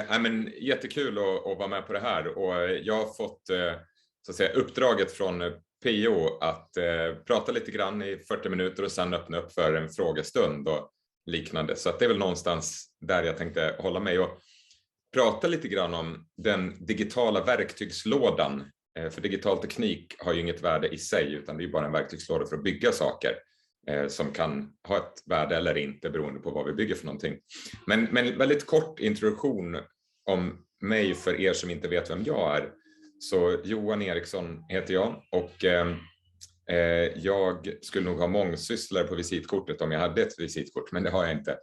Men jättekul att vara med på det här, och jag har fått så att säga, uppdraget från PO att prata lite grann i 40 minuter och sen öppna upp för en frågestund och liknande. Så att det är väl någonstans där jag tänkte hålla mig och prata lite grann om den digitala verktygslådan. För digital teknik har ju inget värde i sig, utan det är bara en verktygslåda för att bygga saker som kan ha ett värde eller inte beroende på vad vi bygger för någonting. Men väldigt kort introduktion om mig för er som inte vet vem jag är. Så Johan Eriksson heter jag, och jag skulle nog ha mångsysslare på visitkortet om jag hade ett visitkort, men det har jag inte.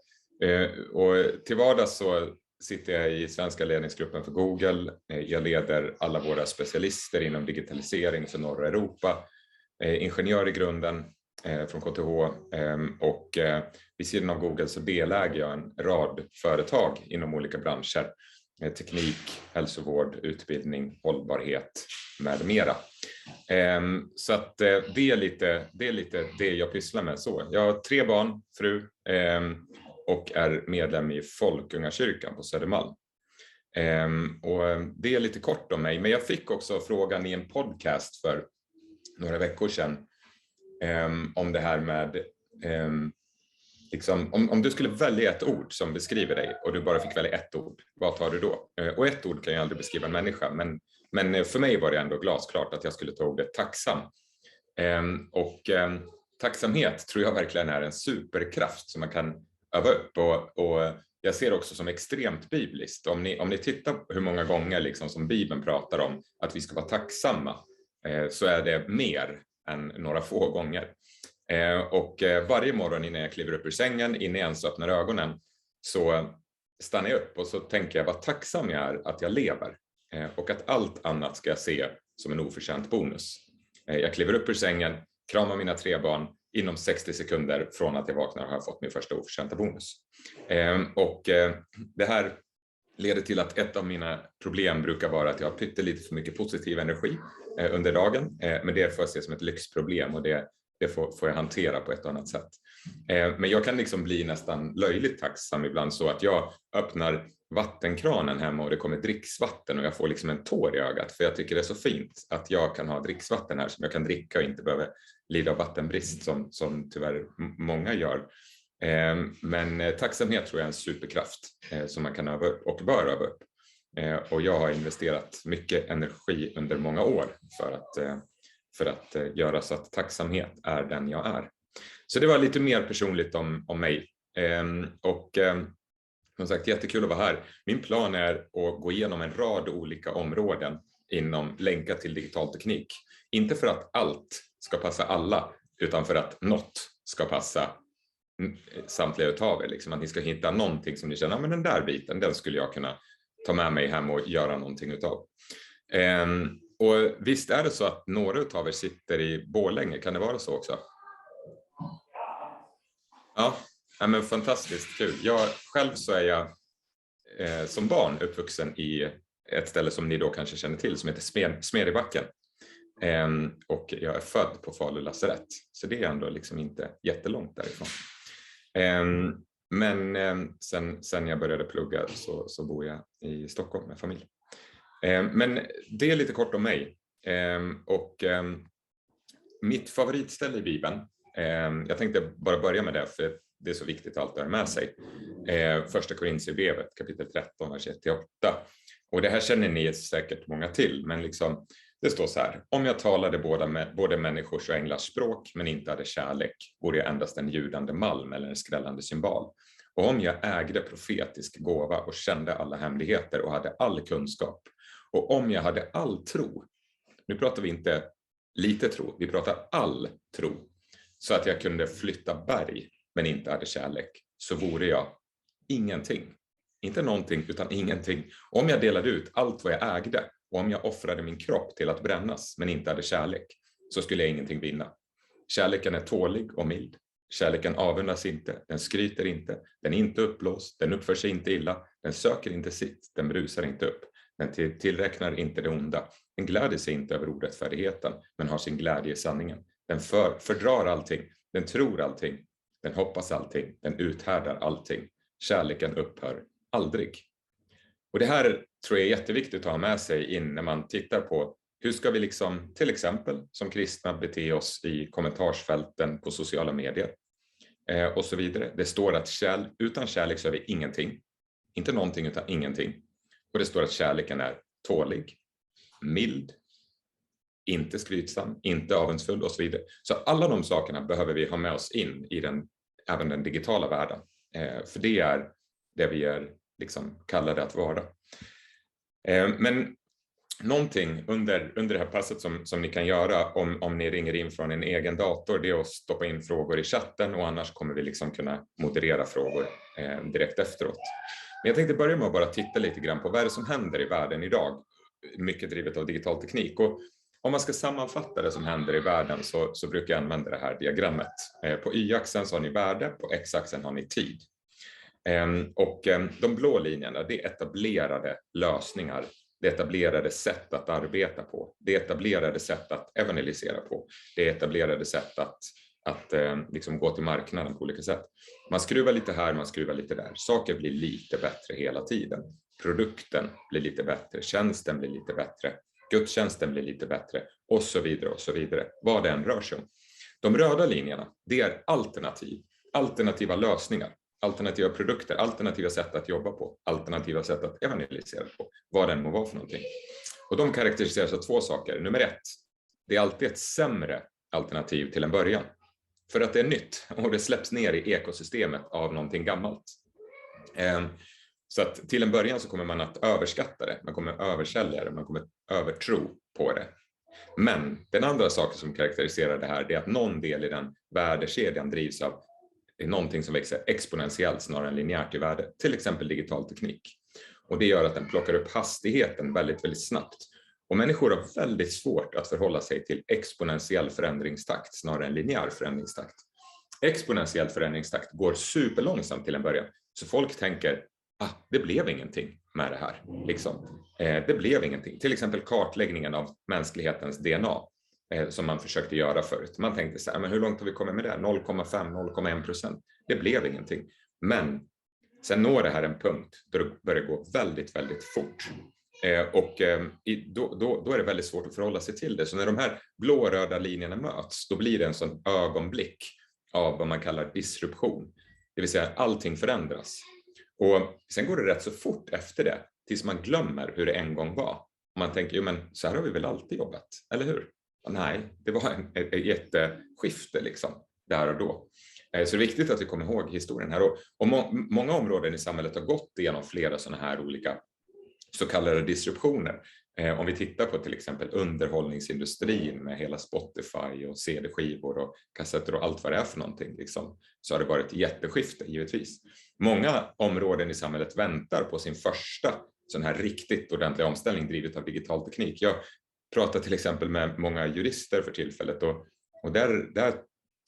Och till vardags så sitter jag i svenska ledningsgruppen för Google. Jag leder alla våra specialister inom digitalisering för norra Europa. Ingenjör i grunden från KTH, och vid sidan av Google så deläger jag en rad företag inom olika branscher. Teknik, hälsovård, utbildning, hållbarhet med mera. Så att det är lite det jag pysslar med. Så jag har 3 barn, fru, och är medlem i Folkungakyrkan på Södermalm. Och det är lite kort om mig, men jag fick också frågan i en podcast för några veckor sedan om det här med liksom, om du skulle välja ett ord som beskriver dig och du bara fick välja ett ord, vad tar du då? Och ett ord kan ju aldrig beskriva en människa, men för mig var det ändå glasklart att jag skulle ta ordet tacksam. Tacksamhet tror jag verkligen är en superkraft som man kan öva upp, och jag ser också som extremt bibliskt. Om ni tittar hur många gånger liksom som Bibeln pratar om att vi ska vara tacksamma, så är det mer än några få gånger. Och varje morgon innan jag kliver upp ur sängen, innan jag ens öppnar ögonen, så stannar jag upp och så tänker jag vad tacksam jag är att jag lever, och att allt annat ska jag se som en oförtjänt bonus. Jag kliver upp ur sängen, kramar mina 3 barn, inom 60 sekunder från att jag vaknar har jag fått min första oförtjänta bonus. Och det här leder till att ett av mina problem brukar vara att jag har pyttelite för mycket positiv energi under dagen, men det får jag se som ett lyxproblem, och det får jag hantera på ett annat sätt. Men jag kan liksom bli nästan löjligt tacksam ibland, så att jag öppnar vattenkranen hemma och det kommer dricksvatten och jag får liksom en tår i ögat, för jag tycker det är så fint att jag kan ha dricksvatten här som jag kan dricka och inte behöver lida av vattenbrist som tyvärr många gör. Men tacksamhet tror jag är en superkraft som man kan öva upp och bör öva upp. Och jag har investerat mycket energi under många år för att göra så att tacksamhet är den jag är. Så det var lite mer personligt om mig. Som sagt, jättekul att vara här. Min plan är att gå igenom en rad olika områden inom länka till digital teknik. Inte för att allt ska passa alla, utan för att något ska passa samtliga utav er. Liksom att ni ska hitta någonting som ni känner, men den där biten, den skulle jag kunna ta med mig hem och göra någonting utav. Och visst är det så att några utav er sitter i Borlänge, kan det vara så också? Ja, men fantastiskt kul. Själv så är jag som barn uppvuxen i ett ställe som ni då kanske känner till som heter Smedjebacken. Och jag är född på Falu lasarett, så det är ändå liksom inte jättelångt därifrån. Men sen jag började plugga så bor jag i Stockholm med familj. Men det är lite kort om mig. Mitt favoritställe i Bibeln, jag tänkte bara börja med det, för det är så viktigt att allt det har med sig. Första Korinthierbrevet kapitel 13, vers 1-8. Och det här känner ni säkert många till, men liksom, det står så här: om jag talade både människors och änglars språk men inte hade kärlek, vore jag endast en ljudande malm eller en skrällande symbol. Och om jag ägde profetisk gåva och kände alla hemligheter och hade all kunskap, och om jag hade all tro, nu pratar vi inte lite tro, vi pratar all tro, så att jag kunde flytta berg men inte hade kärlek, så vore jag ingenting. Inte någonting, utan ingenting. Om jag delade ut allt vad jag ägde, och om jag offrade min kropp till att brännas men inte hade kärlek, så skulle jag ingenting vinna. Kärleken är tålig och mild. Kärleken avundas inte, den skryter inte, den är inte uppblåst, den uppför sig inte illa, den söker inte sitt, den brusar inte upp, den tillräknar inte det onda, den gläder sig inte över orättfärdigheten, men har sin glädje i sanningen. Den fördrar allting, den tror allting, den hoppas allting, den uthärdar allting. Kärleken upphör aldrig. Och det här tror jag är jätteviktigt att ha med sig in när man tittar på hur ska vi liksom, till exempel som kristna, bete oss i kommentarsfälten på sociala medier och så vidare. Det står att utan kärlek så är vi ingenting. Inte någonting utan ingenting. Och det står att kärleken är tålig, mild, inte skrytsam, inte avundsfull och så vidare. Så alla de sakerna behöver vi ha med oss in i även den digitala världen. För det är det vi är liksom kallade att vara. Men någonting under det här passet som ni kan göra om ni ringer in från en egen dator, det är att stoppa in frågor i chatten, och annars kommer vi liksom kunna moderera frågor direkt efteråt. Men jag tänkte börja med att bara titta lite grann på vad är det som händer i världen idag, mycket drivet av digital teknik. Och om man ska sammanfatta det som händer i världen så brukar jag använda det här diagrammet. På y-axeln så har ni värde, på x-axeln har ni tid. Och de blå linjerna, det är etablerade lösningar, det är etablerade sätt att arbeta på, det är etablerade sätt att evangelisera på, det är etablerade sätt att liksom gå till marknaden på olika sätt. Man skruvar lite här, man skruvar lite där. Saker blir lite bättre hela tiden. Produkten blir lite bättre, tjänsten blir lite bättre, gudstjänsten blir lite bättre och så vidare och så vidare. Vad det än rör sig om. De röda linjerna, det är alternativa lösningar, alternativa produkter, alternativa sätt att jobba på, alternativa sätt att evangelisera på, vad den må vara för någonting. Och de karaktäriseras av två saker. Nummer ett, det är alltid ett sämre alternativ till en början. För att det är nytt och det släpps ner i ekosystemet av någonting gammalt. Så att till en början så kommer man att överskatta det, man kommer översälja det, man kommer övertro på det. Men den andra saken som karaktäriserar det här, det är att någon del i den värdekedjan drivs av någonting som växer exponentiellt snarare än linjärt i värde, till exempel digital teknik. Och det gör att den plockar upp hastigheten väldigt, väldigt snabbt. Och människor har väldigt svårt att förhålla sig till exponentiell förändringstakt snarare än linjär förändringstakt. Exponentiell förändringstakt går superlångsamt till en början. Så folk tänker, det blev ingenting med det här. Liksom. Det blev ingenting. Till exempel kartläggningen av mänsklighetens DNA som man försökte göra förut. Man tänkte så här, men hur långt har vi kommit med det? 0,5-0,1%. Det blev ingenting. Men sen når det här en punkt då det börjar gå väldigt, väldigt fort. Då är det väldigt svårt att förhålla sig till det. Så när de här blå-röda linjerna möts, då blir det en sån ögonblick av vad man kallar disruption. Det vill säga allting förändras. Och sen går det rätt så fort efter det tills man glömmer hur det en gång var. Och man tänker, men så här har vi väl alltid jobbat, eller hur? Nej, det var ett jätteskifte liksom, där och då. Så det är viktigt att vi kommer ihåg historien här. Och många områden i samhället har gått igenom flera sådana här olika så kallade disruptioner. Om vi tittar på till exempel underhållningsindustrin med hela Spotify och CD-skivor och kassetter och allt vad det är för någonting, liksom, så har det varit ett jätteskifte givetvis. Många områden i samhället väntar på sin första sån här riktigt ordentlig omställning drivet av digital teknik. Jag pratar till exempel med många jurister för tillfället och där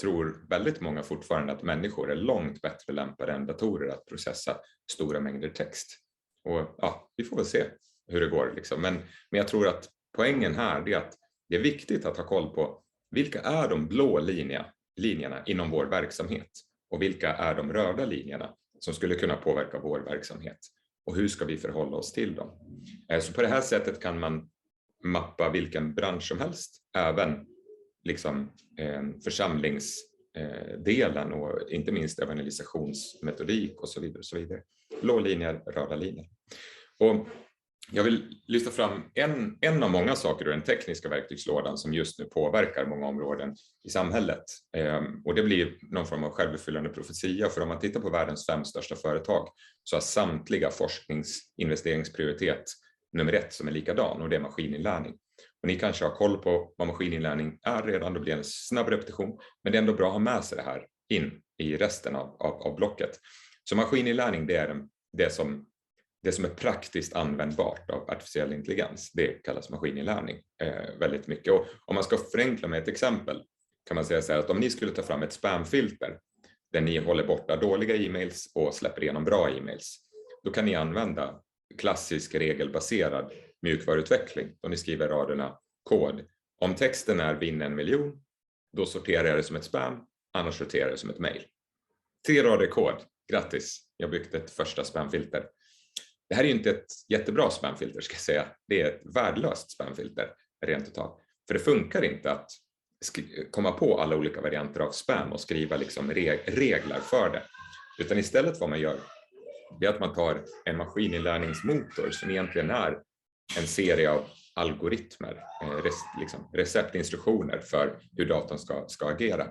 tror väldigt många fortfarande att människor är långt bättre lämpade än datorer att processa stora mängder text. Och vi får väl se hur det går. Liksom. Men jag tror att poängen här är att det är viktigt att ha koll på vilka är de blå linjerna inom vår verksamhet och vilka är de röda linjerna som skulle kunna påverka vår verksamhet och hur ska vi förhålla oss till dem. Så på det här sättet kan man mappa vilken bransch som helst, även liksom, församlingsdelen och inte minst evangelisationsmetodik och så vidare. Och så vidare. Blå linjer, röda linjer. Och jag vill lyfta fram en av många saker ur den tekniska verktygslådan som just nu påverkar många områden i samhället. Och det blir någon form av självuppfyllande profetia, för om man tittar på världens 5 största företag så har samtliga forskningsinvesteringsprioritet nummer 1 som är likadan, och det är maskininlärning. Och ni kanske har koll på vad maskininlärning är redan, då blir det en snabb repetition, men det är ändå bra att ha med sig det här in i resten av blocket. Så maskininlärning, det är det som är praktiskt användbart av artificiell intelligens. Det kallas maskininlärning väldigt mycket. Och om man ska förenkla med ett exempel kan man säga så här att om ni skulle ta fram ett spamfilter där ni håller borta dåliga e-mails och släpper igenom bra e-mails, då kan ni använda klassisk regelbaserad mjukvaruutveckling då ni skriver raderna kod. Om texten är vinn 1 miljon, då sorterar jag det som ett spam, annars sorterar jag det som ett mail. 3 rader kod, grattis, jag byggt ett första spamfilter. Det här är ju inte ett jättebra spamfilter, ska jag säga. Det är ett värdelöst spamfilter, rent utav. För det funkar inte att komma på alla olika varianter av spam och skriva liksom regler för det. Utan istället vad man gör, det är att man tar en maskininlärningsmotor som egentligen är en serie av algoritmer, receptinstruktioner för hur datorn ska agera.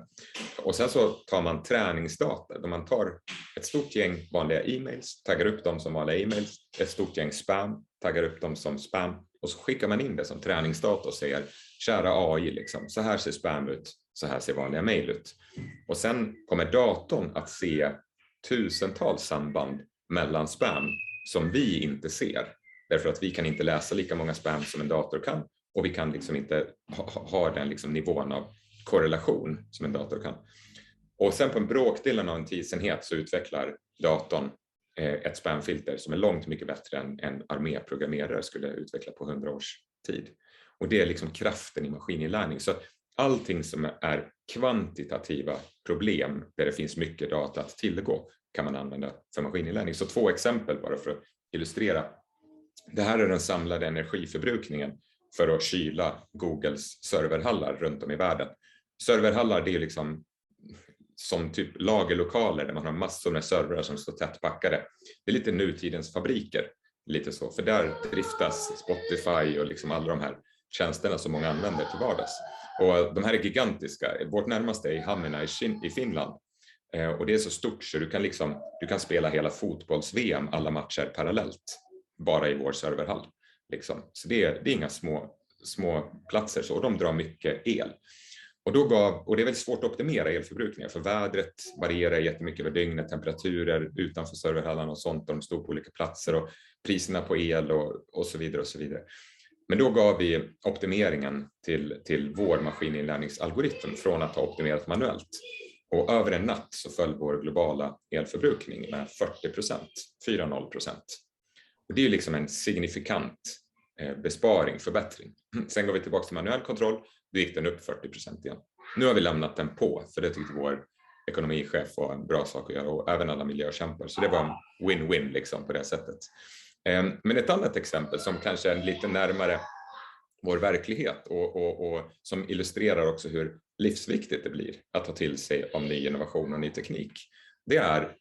Och sen så tar man träningsdata, där man tar ett stort gäng vanliga e-mails, taggar upp dem som vanliga e-mails, ett stort gäng spam, taggar upp dem som spam, och så skickar man in det som träningsdata och säger, kära AI, liksom, så här ser spam ut, så här ser vanliga mail ut. Och sen kommer datorn att se tusentals samband mellan spam som vi inte ser. Därför att vi kan inte läsa lika många spam som en dator kan, och vi kan liksom inte ha den liksom nivån av korrelation som en dator kan. Och sen på en bråkdelen av en tidsenhet så utvecklar datorn ett spamfilter som är långt mycket bättre än en arméprogrammerare skulle utveckla på 100 års tid. Och det är liksom kraften i maskininlärning. Så allting som är kvantitativa problem där det finns mycket data att tillgå kan man använda för maskininlärning. Så 2 exempel bara för att illustrera. Det här är den samlade energiförbrukningen för att kyla Googles serverhallar runt om i världen. Serverhallar, det är liksom som typ lagerlokaler där man har massor med servrar som står tätt packade. Det är lite nutidens fabriker, lite så. För där driftas Spotify och liksom alla de här tjänsterna som många använder till vardags. Och de här är gigantiska. Vårt närmaste är i Hamina i Finland. Och det är så stort så du kan spela hela fotbolls-VM, alla matcher parallellt, bara i vår serverhall. Liksom. Så det är inga små platser, så, och de drar mycket el. Och det är väldigt svårt att optimera elförbrukningen, för vädret varierar jättemycket över dygnet, temperaturer utanför serverhallarna och sånt, de står på olika platser, och priserna på el och så vidare och så vidare. Men då gav vi optimeringen till vår maskininlärningsalgoritm från att ha optimerat manuellt. Och över en natt så föll vår globala elförbrukning med 40%. Och det är ju liksom en signifikant besparing, förbättring. Sen går vi tillbaka till manuell kontroll, då gick den upp 40% igen. Nu har vi lämnat den på, för det tyckte vår ekonomichef var en bra sak att göra, och även alla miljökämpar. Så det var en win-win liksom på det sättet. Men ett annat exempel som kanske är lite närmare vår verklighet och som illustrerar också hur livsviktigt det blir att ta till sig av ny innovation och ny teknik. Det är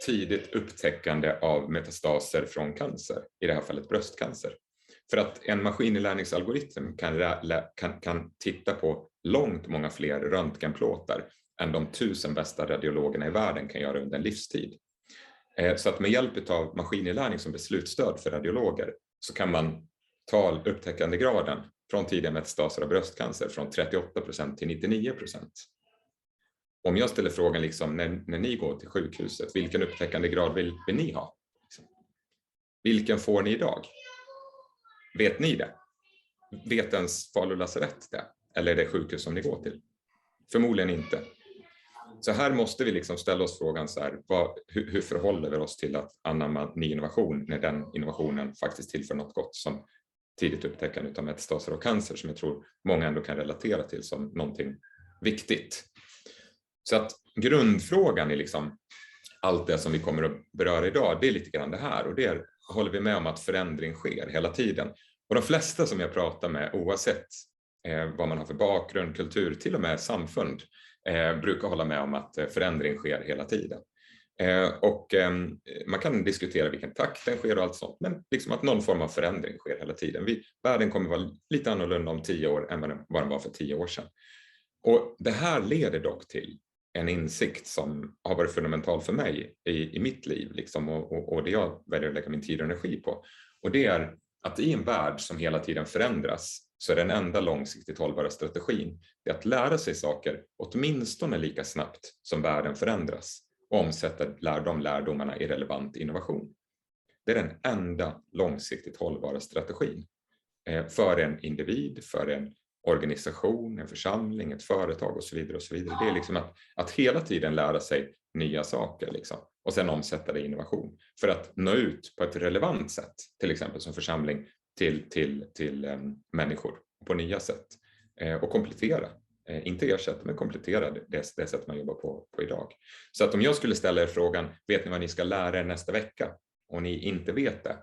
tidigt upptäckande av metastaser från cancer, i det här fallet bröstcancer. För att en maskininlärningsalgoritm kan titta på långt många fler röntgenplåtar än de 1000 bästa radiologerna i världen kan göra under en livstid. Så att med hjälp av maskininlärning som beslutsstöd för radiologer så kan man ta upptäckandegraden från tidiga metastaser av bröstcancer från 38% till 99%. Om jag ställer frågan liksom, när ni går till sjukhuset, vilken upptäckandegrad vill ni ha? Vilken får ni idag? Vet ni det? Vet ens Falu lasarett det? Eller är det sjukhus som ni går till? Förmodligen inte. Så här måste vi liksom ställa oss frågan så här, hur förhåller vi oss till att anamma ny innovation när den innovationen faktiskt tillför något gott, som tidigt upptäckande av metastaser och cancer, som jag tror många ändå kan relatera till som någonting viktigt. Så att grundfrågan är liksom allt det som vi kommer att beröra idag, det är lite grann det här, och det håller vi med om att förändring sker hela tiden. Och de flesta som jag pratar med, oavsett vad man har för bakgrund, kultur, till och med samfund, brukar hålla med om att förändring sker hela tiden. Man kan diskutera vilken takt den sker och allt sånt, men liksom att någon form av förändring sker hela tiden. Världen kommer vara lite annorlunda om 10 år än vad den var för 10 år sedan. Och det här leder dock till en insikt som har varit fundamental för mig i mitt liv liksom, och det jag väljer att lägga min tid och energi på. Och det är att i en värld som hela tiden förändras så är den enda långsiktigt hållbara strategin det är att lära sig saker åtminstone lika snabbt som världen förändras och omsätta de lärdomarna i relevant innovation. Det är den enda långsiktigt hållbara strategin för en individ, för en organisation, en församling, ett företag och så vidare och så vidare. Det är liksom att hela tiden lära sig nya saker liksom, och sen omsätta det i innovation för att nå ut på ett relevant sätt, till exempel som församling till människor på nya sätt och komplettera, inte ersätta men komplettera det sätt man jobbar på idag. Så att om jag skulle ställa er frågan, vet ni vad ni ska lära er nästa vecka och ni inte vet det,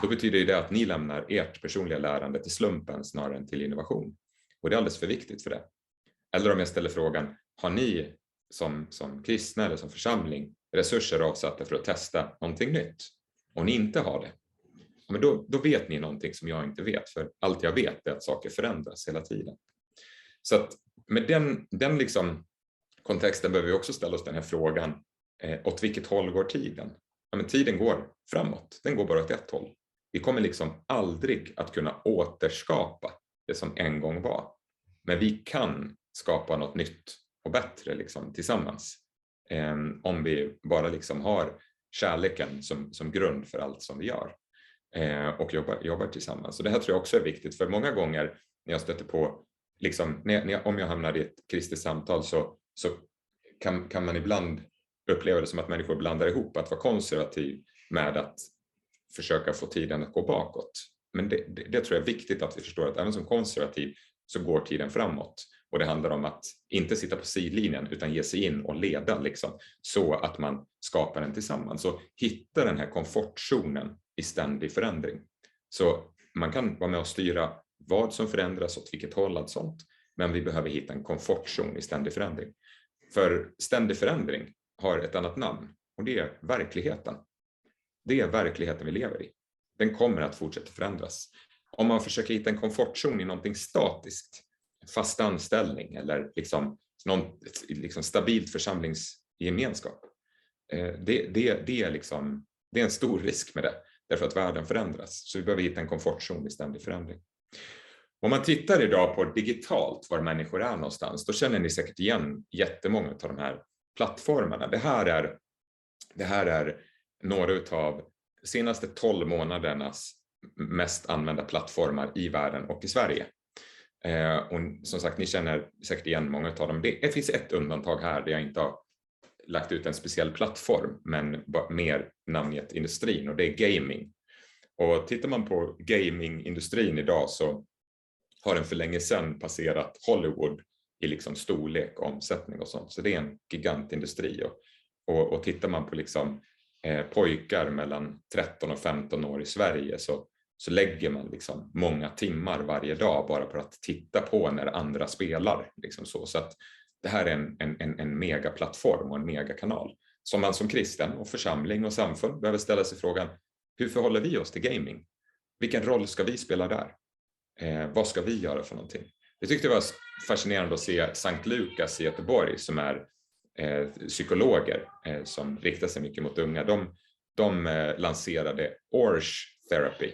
då betyder det att ni lämnar ert personliga lärande till slumpen snarare än till innovation. Och det är alldeles för viktigt för det. Eller om jag ställer frågan, har ni som kristna eller som församling resurser avsatta för att testa någonting nytt? Om ni inte har det, men då vet ni någonting som jag inte vet, för allt jag vet är att saker förändras hela tiden. Så att med den liksom kontexten behöver vi också ställa oss den här frågan, åt vilket håll går tiden? Ja, men tiden går framåt, den går bara åt ett håll. Vi kommer liksom aldrig att kunna återskapa det som en gång var. Men vi kan skapa något nytt och bättre liksom, tillsammans. Om vi bara liksom har kärleken som grund för allt som vi gör. Och jobbar tillsammans. Så det här tror jag också är viktigt. För många gånger när jag stöter på, liksom, om jag hamnar i ett kristet samtal så kan man ibland uppleva det som att människor blandar ihop att vara konservativ med att försöka få tiden att gå bakåt. Men det tror jag är viktigt att vi förstår, att även som konservativ så går tiden framåt. Och det handlar om att inte sitta på sidlinjen utan ge sig in och leda liksom, så att man skapar den tillsammans. Så hitta den här komfortzonen i ständig förändring. Så man kan vara med och styra vad som förändras, åt vilket håll, allt sånt. Men vi behöver hitta en komfortzon i ständig förändring. För ständig förändring har ett annat namn, och det är verkligheten. Det är verkligheten vi lever i. Den kommer att fortsätta förändras. Om man försöker hitta en komfortzon i någonting statiskt, fast anställning eller liksom stabilt församlingsgemenskap, det är en stor risk med det, därför att världen förändras. Så vi behöver hitta en komfortzon i ständig förändring. Om man tittar idag på digitalt var människor är någonstans, då känner ni säkert igen jättemånga av de här plattformarna. Det här är några av de senaste 12 månadernas mest använda plattformar i världen och i Sverige. Och som sagt, ni känner säkert igen många av dem. Det finns ett undantag här där jag inte har lagt ut en speciell plattform, men mer namngett industrin, och det är gaming. Och tittar man på gamingindustrin idag så har den för länge sedan passerat Hollywood i liksom storlek, omsättning och sånt. Så det är en gigantindustri. Och tittar man på liksom, pojkar mellan 13 och 15 år i Sverige så lägger man liksom många timmar varje dag bara på att titta på när andra spelar. Liksom så att det här är en megaplattform och en megakanal som man som kristen och församling och samfund behöver ställa sig frågan: hur förhåller vi oss till gaming? Vilken roll ska vi spela där? Vad ska vi göra för någonting? Jag tyckte det var fascinerande att se Sankt Lukas i Göteborg, som är psykologer som riktar sig mycket mot unga. De lanserade Orch Therapy,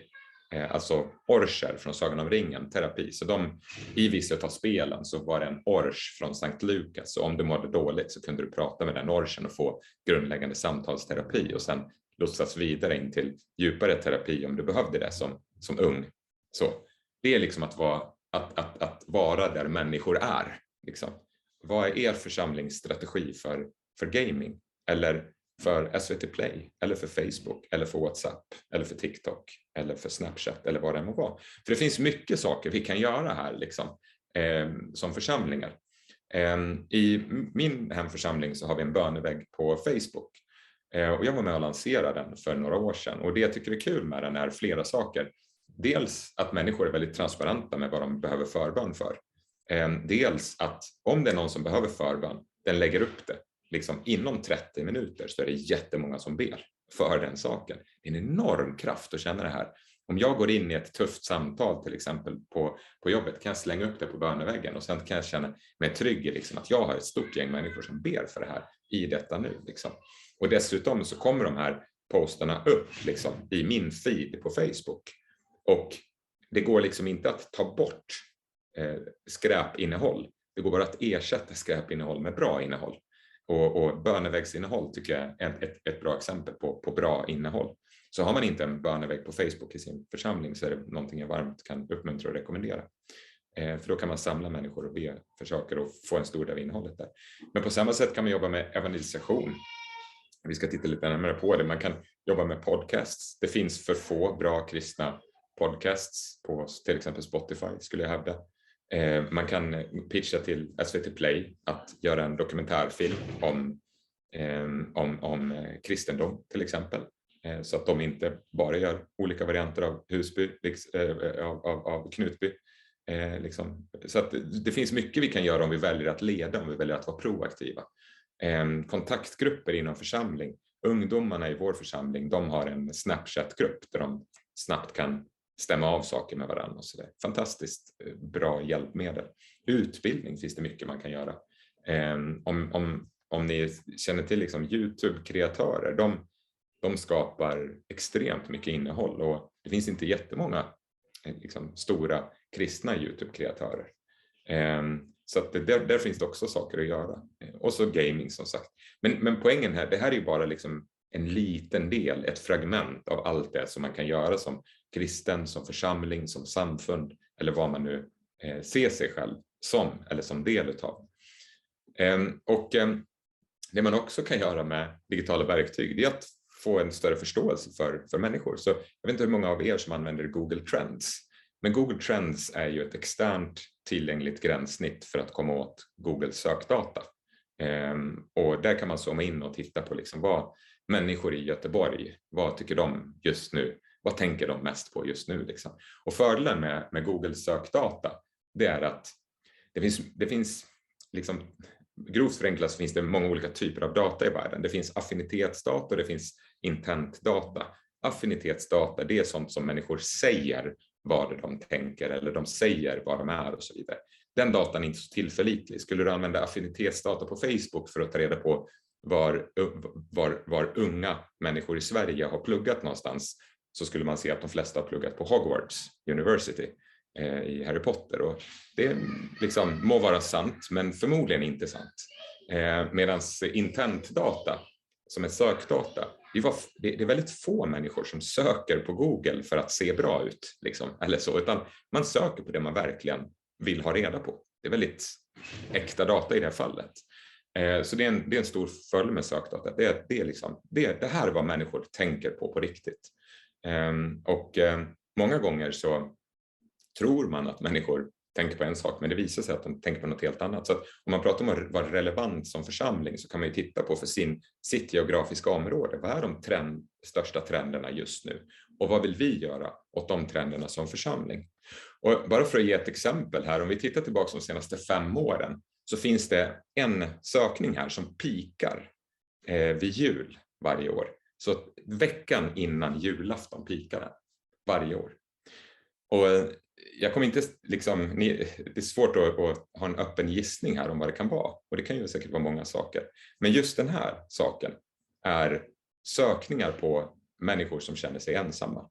alltså orcher från Sagan om ringen, terapi. Så i vissa av spelen så var det en orch från Sankt Lukas, så om du mådde dåligt så kunde du prata med den orchen och få grundläggande samtalsterapi och sen lotsas vidare in till djupare terapi om du behövde det som ung. Så det är liksom att vara där människor är. Liksom. Vad är er församlingsstrategi för gaming? Eller för SVT Play? Eller för Facebook? Eller för WhatsApp? Eller för TikTok? Eller för Snapchat? Eller vad det må vara. För det finns mycket saker vi kan göra här liksom, som församlingar. I min hemförsamling så har vi en bönevägg på Facebook. Och jag var med och lanserade den för några år sedan. Och det jag tycker är kul med den är flera saker. Dels att människor är väldigt transparenta med vad de behöver förbön för. Dels att om det är någon som behöver förbön, den lägger upp det. Liksom inom 30 minuter så är det jättemånga som ber för den saken. Det är en enorm kraft att känna det här. Om jag går in i ett tufft samtal till exempel på jobbet, kan jag slänga upp det på böneväggen och sen kan jag känna mig trygg i liksom att jag har ett stort gäng människor som ber för det här i detta nu. Liksom. Och dessutom så kommer de här posterna upp liksom, i min feed på Facebook. Och det går liksom inte att ta bort skräpinnehåll. Det går bara att ersätta skräpinnehåll med bra innehåll. Och böneväggsinnehåll tycker jag är ett bra exempel på bra innehåll. Så har man inte en bönevägg på Facebook i sin församling så är det någonting jag varmt kan uppmuntra och rekommendera. För då kan man samla människor och be för saker och få en stor del av innehållet där. Men på samma sätt kan man jobba med evangelisation. Vi ska titta lite närmare på det. Man kan jobba med podcasts. Det finns för få bra kristna podcasts på till exempel Spotify, skulle jag hävda. Man kan pitcha till SVT Play att göra en dokumentärfilm om kristendom till exempel. så att de inte bara gör olika varianter av Husby, av Knutby. Liksom. Så att det finns mycket vi kan göra om vi väljer att leda, om vi väljer att vara proaktiva. Kontaktgrupper inom församling. Ungdomarna i vår församling, de har en Snapchat-grupp där de snabbt kan stämma av saker med varandra. Och så där. Fantastiskt bra hjälpmedel. Utbildning finns det mycket man kan göra. Om ni känner till liksom YouTube-kreatörer, de skapar extremt mycket innehåll och det finns inte jättemånga liksom, stora kristna YouTube-kreatörer. Så att där finns det också saker att göra. Och så gaming som sagt. Men poängen här, det här är ju bara liksom en liten del, ett fragment av allt det som man kan göra som kristen, som församling, som samfund eller vad man nu ser sig själv som eller som del utav. Det man också kan göra med digitala verktyg, det är att få en större förståelse för människor. Så jag vet inte hur många av er som använder Google Trends. Men Google Trends är ju ett externt tillgängligt gränssnitt för att komma åt Googles sökdata. Och där kan man zooma in och titta på liksom vad människor i Göteborg, vad tycker de just nu? Vad tänker de mest på just nu? Liksom? Och fördelen med Googles sökdata, det är att det finns liksom, grovt förenklat så finns det många olika typer av data i världen. Det finns affinitetsdata och det finns intentdata. Affinitetsdata, det är sånt som människor säger vad de tänker eller de säger vad de är och så vidare. Den datan är inte så tillförlitlig. Skulle du använda affinitetsdata på Facebook för att ta reda på var unga människor i Sverige har pluggat någonstans, så skulle man se att de flesta har pluggat på Hogwarts University i Harry Potter. Och det liksom må vara sant, men förmodligen inte sant. Medan intentdata, som är sökdata, det är väldigt få människor som söker på Google för att se bra ut, liksom, eller så, utan man söker på det man verkligen vill ha reda på. Det är väldigt äkta data i det här fallet. Så det är en stor fördel med sökdata. Det här är vad människor tänker på riktigt. Många gånger så tror man att människor tänker på en sak, men det visar sig att de tänker på något helt annat. Så att om man pratar om att vara relevant som församling, så kan man ju titta på för sitt geografiska område. Vad är de största trenderna just nu? Och vad vill vi göra åt de trenderna som församling? Och bara för att ge ett exempel här, om vi tittar tillbaka de senaste 5 åren, så finns det en sökning här som pikar vid jul varje år. Så veckan innan julafton pikar den varje år. Och jag kommer inte liksom, det är svårt att ha en öppen gissning här om vad det kan vara. Och det kan ju säkert vara många saker. Men just den här saken är sökningar på människor som känner sig ensamma.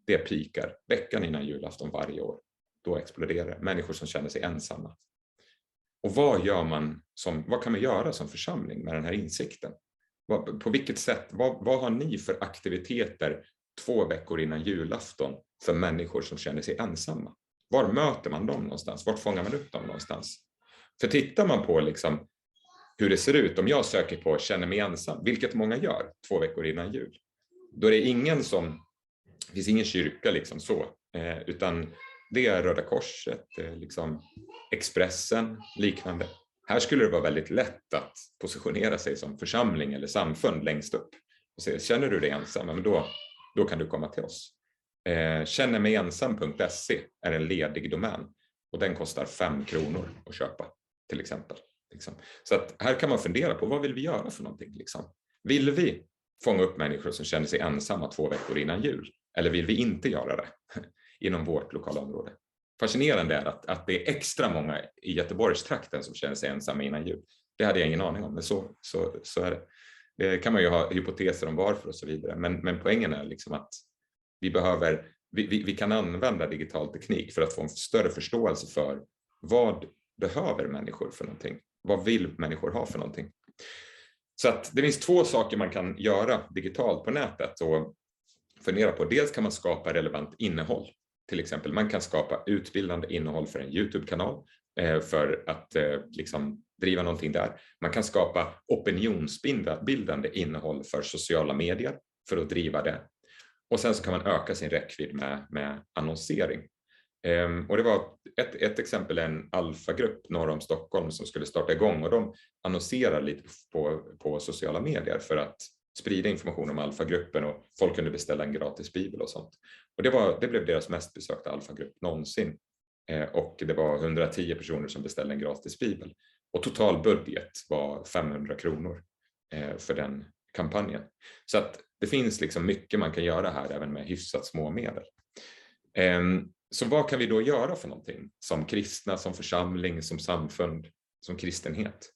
Det pikar veckan innan julafton varje år. Då exploderar människor som känner sig ensamma. Och vad kan man göra som församling med den här insikten? På vilket sätt, vad har ni för aktiviteter 2 veckor innan julafton för människor som känner sig ensamma? Var möter man dem någonstans? Vart fångar man upp dem någonstans? För tittar man på liksom hur det ser ut, om jag söker på känner mig ensam, vilket många gör 2 veckor innan jul, då är det det finns ingen kyrka liksom så, utan det är Röda Korset, liksom Expressen, liknande. Här skulle det vara väldigt lätt att positionera sig som församling eller samfund längst upp och säga, känner du dig ensam? Men då kan du komma till oss. Kännermejensam.se är en ledig domän och den kostar 5 kronor att köpa till exempel. Så att här kan man fundera på, vad vill vi göra för någonting? Vill vi fånga upp människor som känner sig ensamma 2 veckor innan jul? Eller vill vi inte göra det inom vårt lokala område? Fascinerande är att det är extra många i Göteborgstrakten som känner sig ensamma innan jul. Det hade jag ingen aning om, men så är det. Det kan man ju ha hypoteser om varför och så vidare. Men poängen är liksom att vi kan använda digital teknik för att få en större förståelse för vad behöver människor för någonting. Vad vill människor ha för någonting? Så att det finns 2 saker man kan göra digitalt på nätet och fundera på. Dels kan man skapa relevant innehåll. Till exempel man kan skapa utbildande innehåll för en YouTube-kanal för att liksom driva någonting där. Man kan skapa opinionsbildande innehåll för sociala medier för att driva det. Och sen så kan man öka sin räckvidd med annonsering. Och det var ett exempel, en alfagrupp norr om Stockholm som skulle starta igång, och de annonserar lite på sociala medier för att sprida information om alfagruppen och folk kunde beställa en gratis bibel och sånt. Och det blev deras mest besökta alfagrupp någonsin. Och det var 110 personer som beställde en gratis bibel. Och total budget var 500 kronor för den kampanjen. Så att det finns liksom mycket man kan göra här även med hyfsat små medel. Så vad kan vi då göra för någonting som kristna, som församling, som samfund, som kristenhet?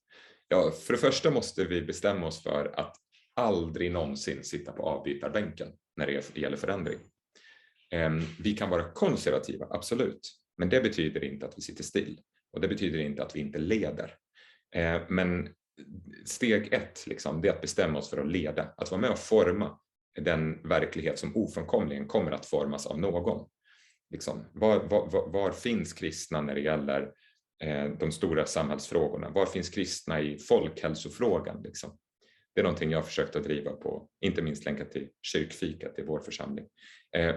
Ja, för det första måste vi bestämma oss för att aldrig någonsin sitta på avbytarbänken när det gäller förändring. Vi kan vara konservativa, absolut, men det betyder inte att vi sitter still och det betyder inte att vi inte leder. Men steg 1 liksom, det är att bestämma oss för att leda, att vara med och forma den verklighet som ofrånkomligen kommer att formas av någon. Liksom, var finns kristna när det gäller de stora samhällsfrågorna? Var finns kristna i folkhälsofrågan? Liksom? Det är någonting jag har försökt att driva på, inte minst länkat till kyrkfikat i vår församling.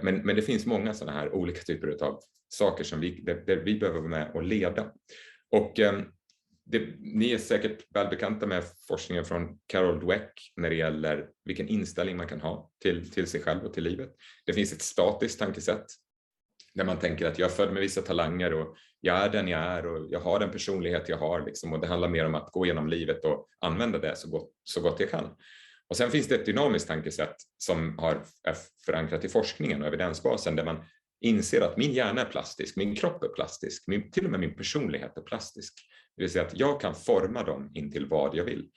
Men det finns många sådana här olika typer av saker som där vi behöver vara med och leda. Och ni är säkert välbekanta med forskningen från Carol Dweck när det gäller vilken inställning man kan ha till sig själv och till livet. Det finns ett statiskt tankesätt där man tänker att jag är född med vissa talanger och jag är den jag är och jag har den personlighet jag har. Liksom, och det handlar mer om att gå igenom livet och använda det så gott jag kan. Och sen finns det ett dynamiskt tankesätt som är förankrat i forskningen och evidensbasen där man inser att min hjärna är plastisk, min kropp är plastisk, till och med min personlighet är plastisk. Det vill säga att jag kan forma dem in till vad jag vill.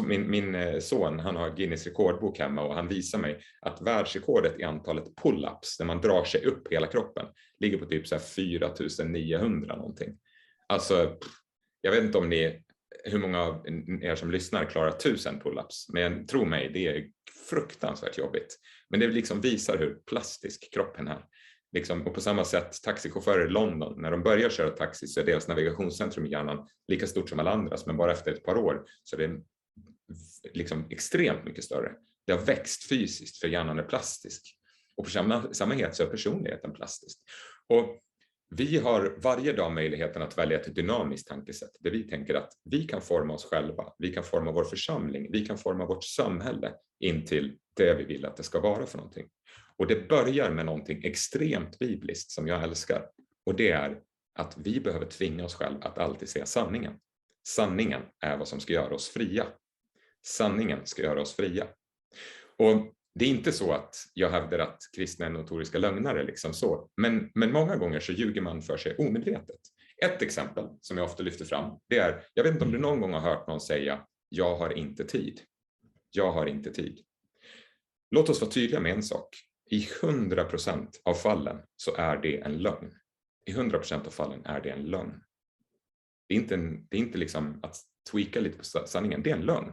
Min son, han har Guinness rekordbok hemma och han visar mig att världsrekordet i antalet pull-ups när man drar sig upp hela kroppen ligger på typ så här 4900 någonting. Alltså, jag vet inte om hur många av er som lyssnar klarar 1000 pull-ups, men tro mig, det är fruktansvärt jobbigt. Men det liksom visar hur plastisk kroppen är. Liksom, och på samma sätt, taxichaufförer i London, när de börjar köra taxi så är deras navigationscentrum i hjärnan lika stort som alla andras, men bara efter ett par år så är det liksom extremt mycket större. Det har växt fysiskt för hjärnan är plastisk. Och på samma het så är personligheten plastisk. Och vi har varje dag möjligheten att välja ett dynamiskt tankesätt där vi tänker att vi kan forma oss själva, vi kan forma vår församling, vi kan forma vårt samhälle in till det vi vill att det ska vara för någonting. Och det börjar med någonting extremt bibliskt som jag älskar. Och det är att vi behöver tvinga oss själva att alltid säga sanningen. Sanningen är vad som ska göra oss fria. Sanningen ska göra oss fria. Och det är inte så att jag hävdar att kristna är notoriska lögnare, liksom så. Men många gånger så ljuger man för sig omedvetet. Ett exempel som jag ofta lyfter fram, det är, jag vet inte om du någon gång har hört någon säga, jag har inte tid. Jag har inte tid. Låt oss vara tydliga med en sak. I 100% av fallen så är det en lögn. I 100% av fallen är det en lögn. Det är inte liksom att tweaka lite på sanningen, det är en lögn.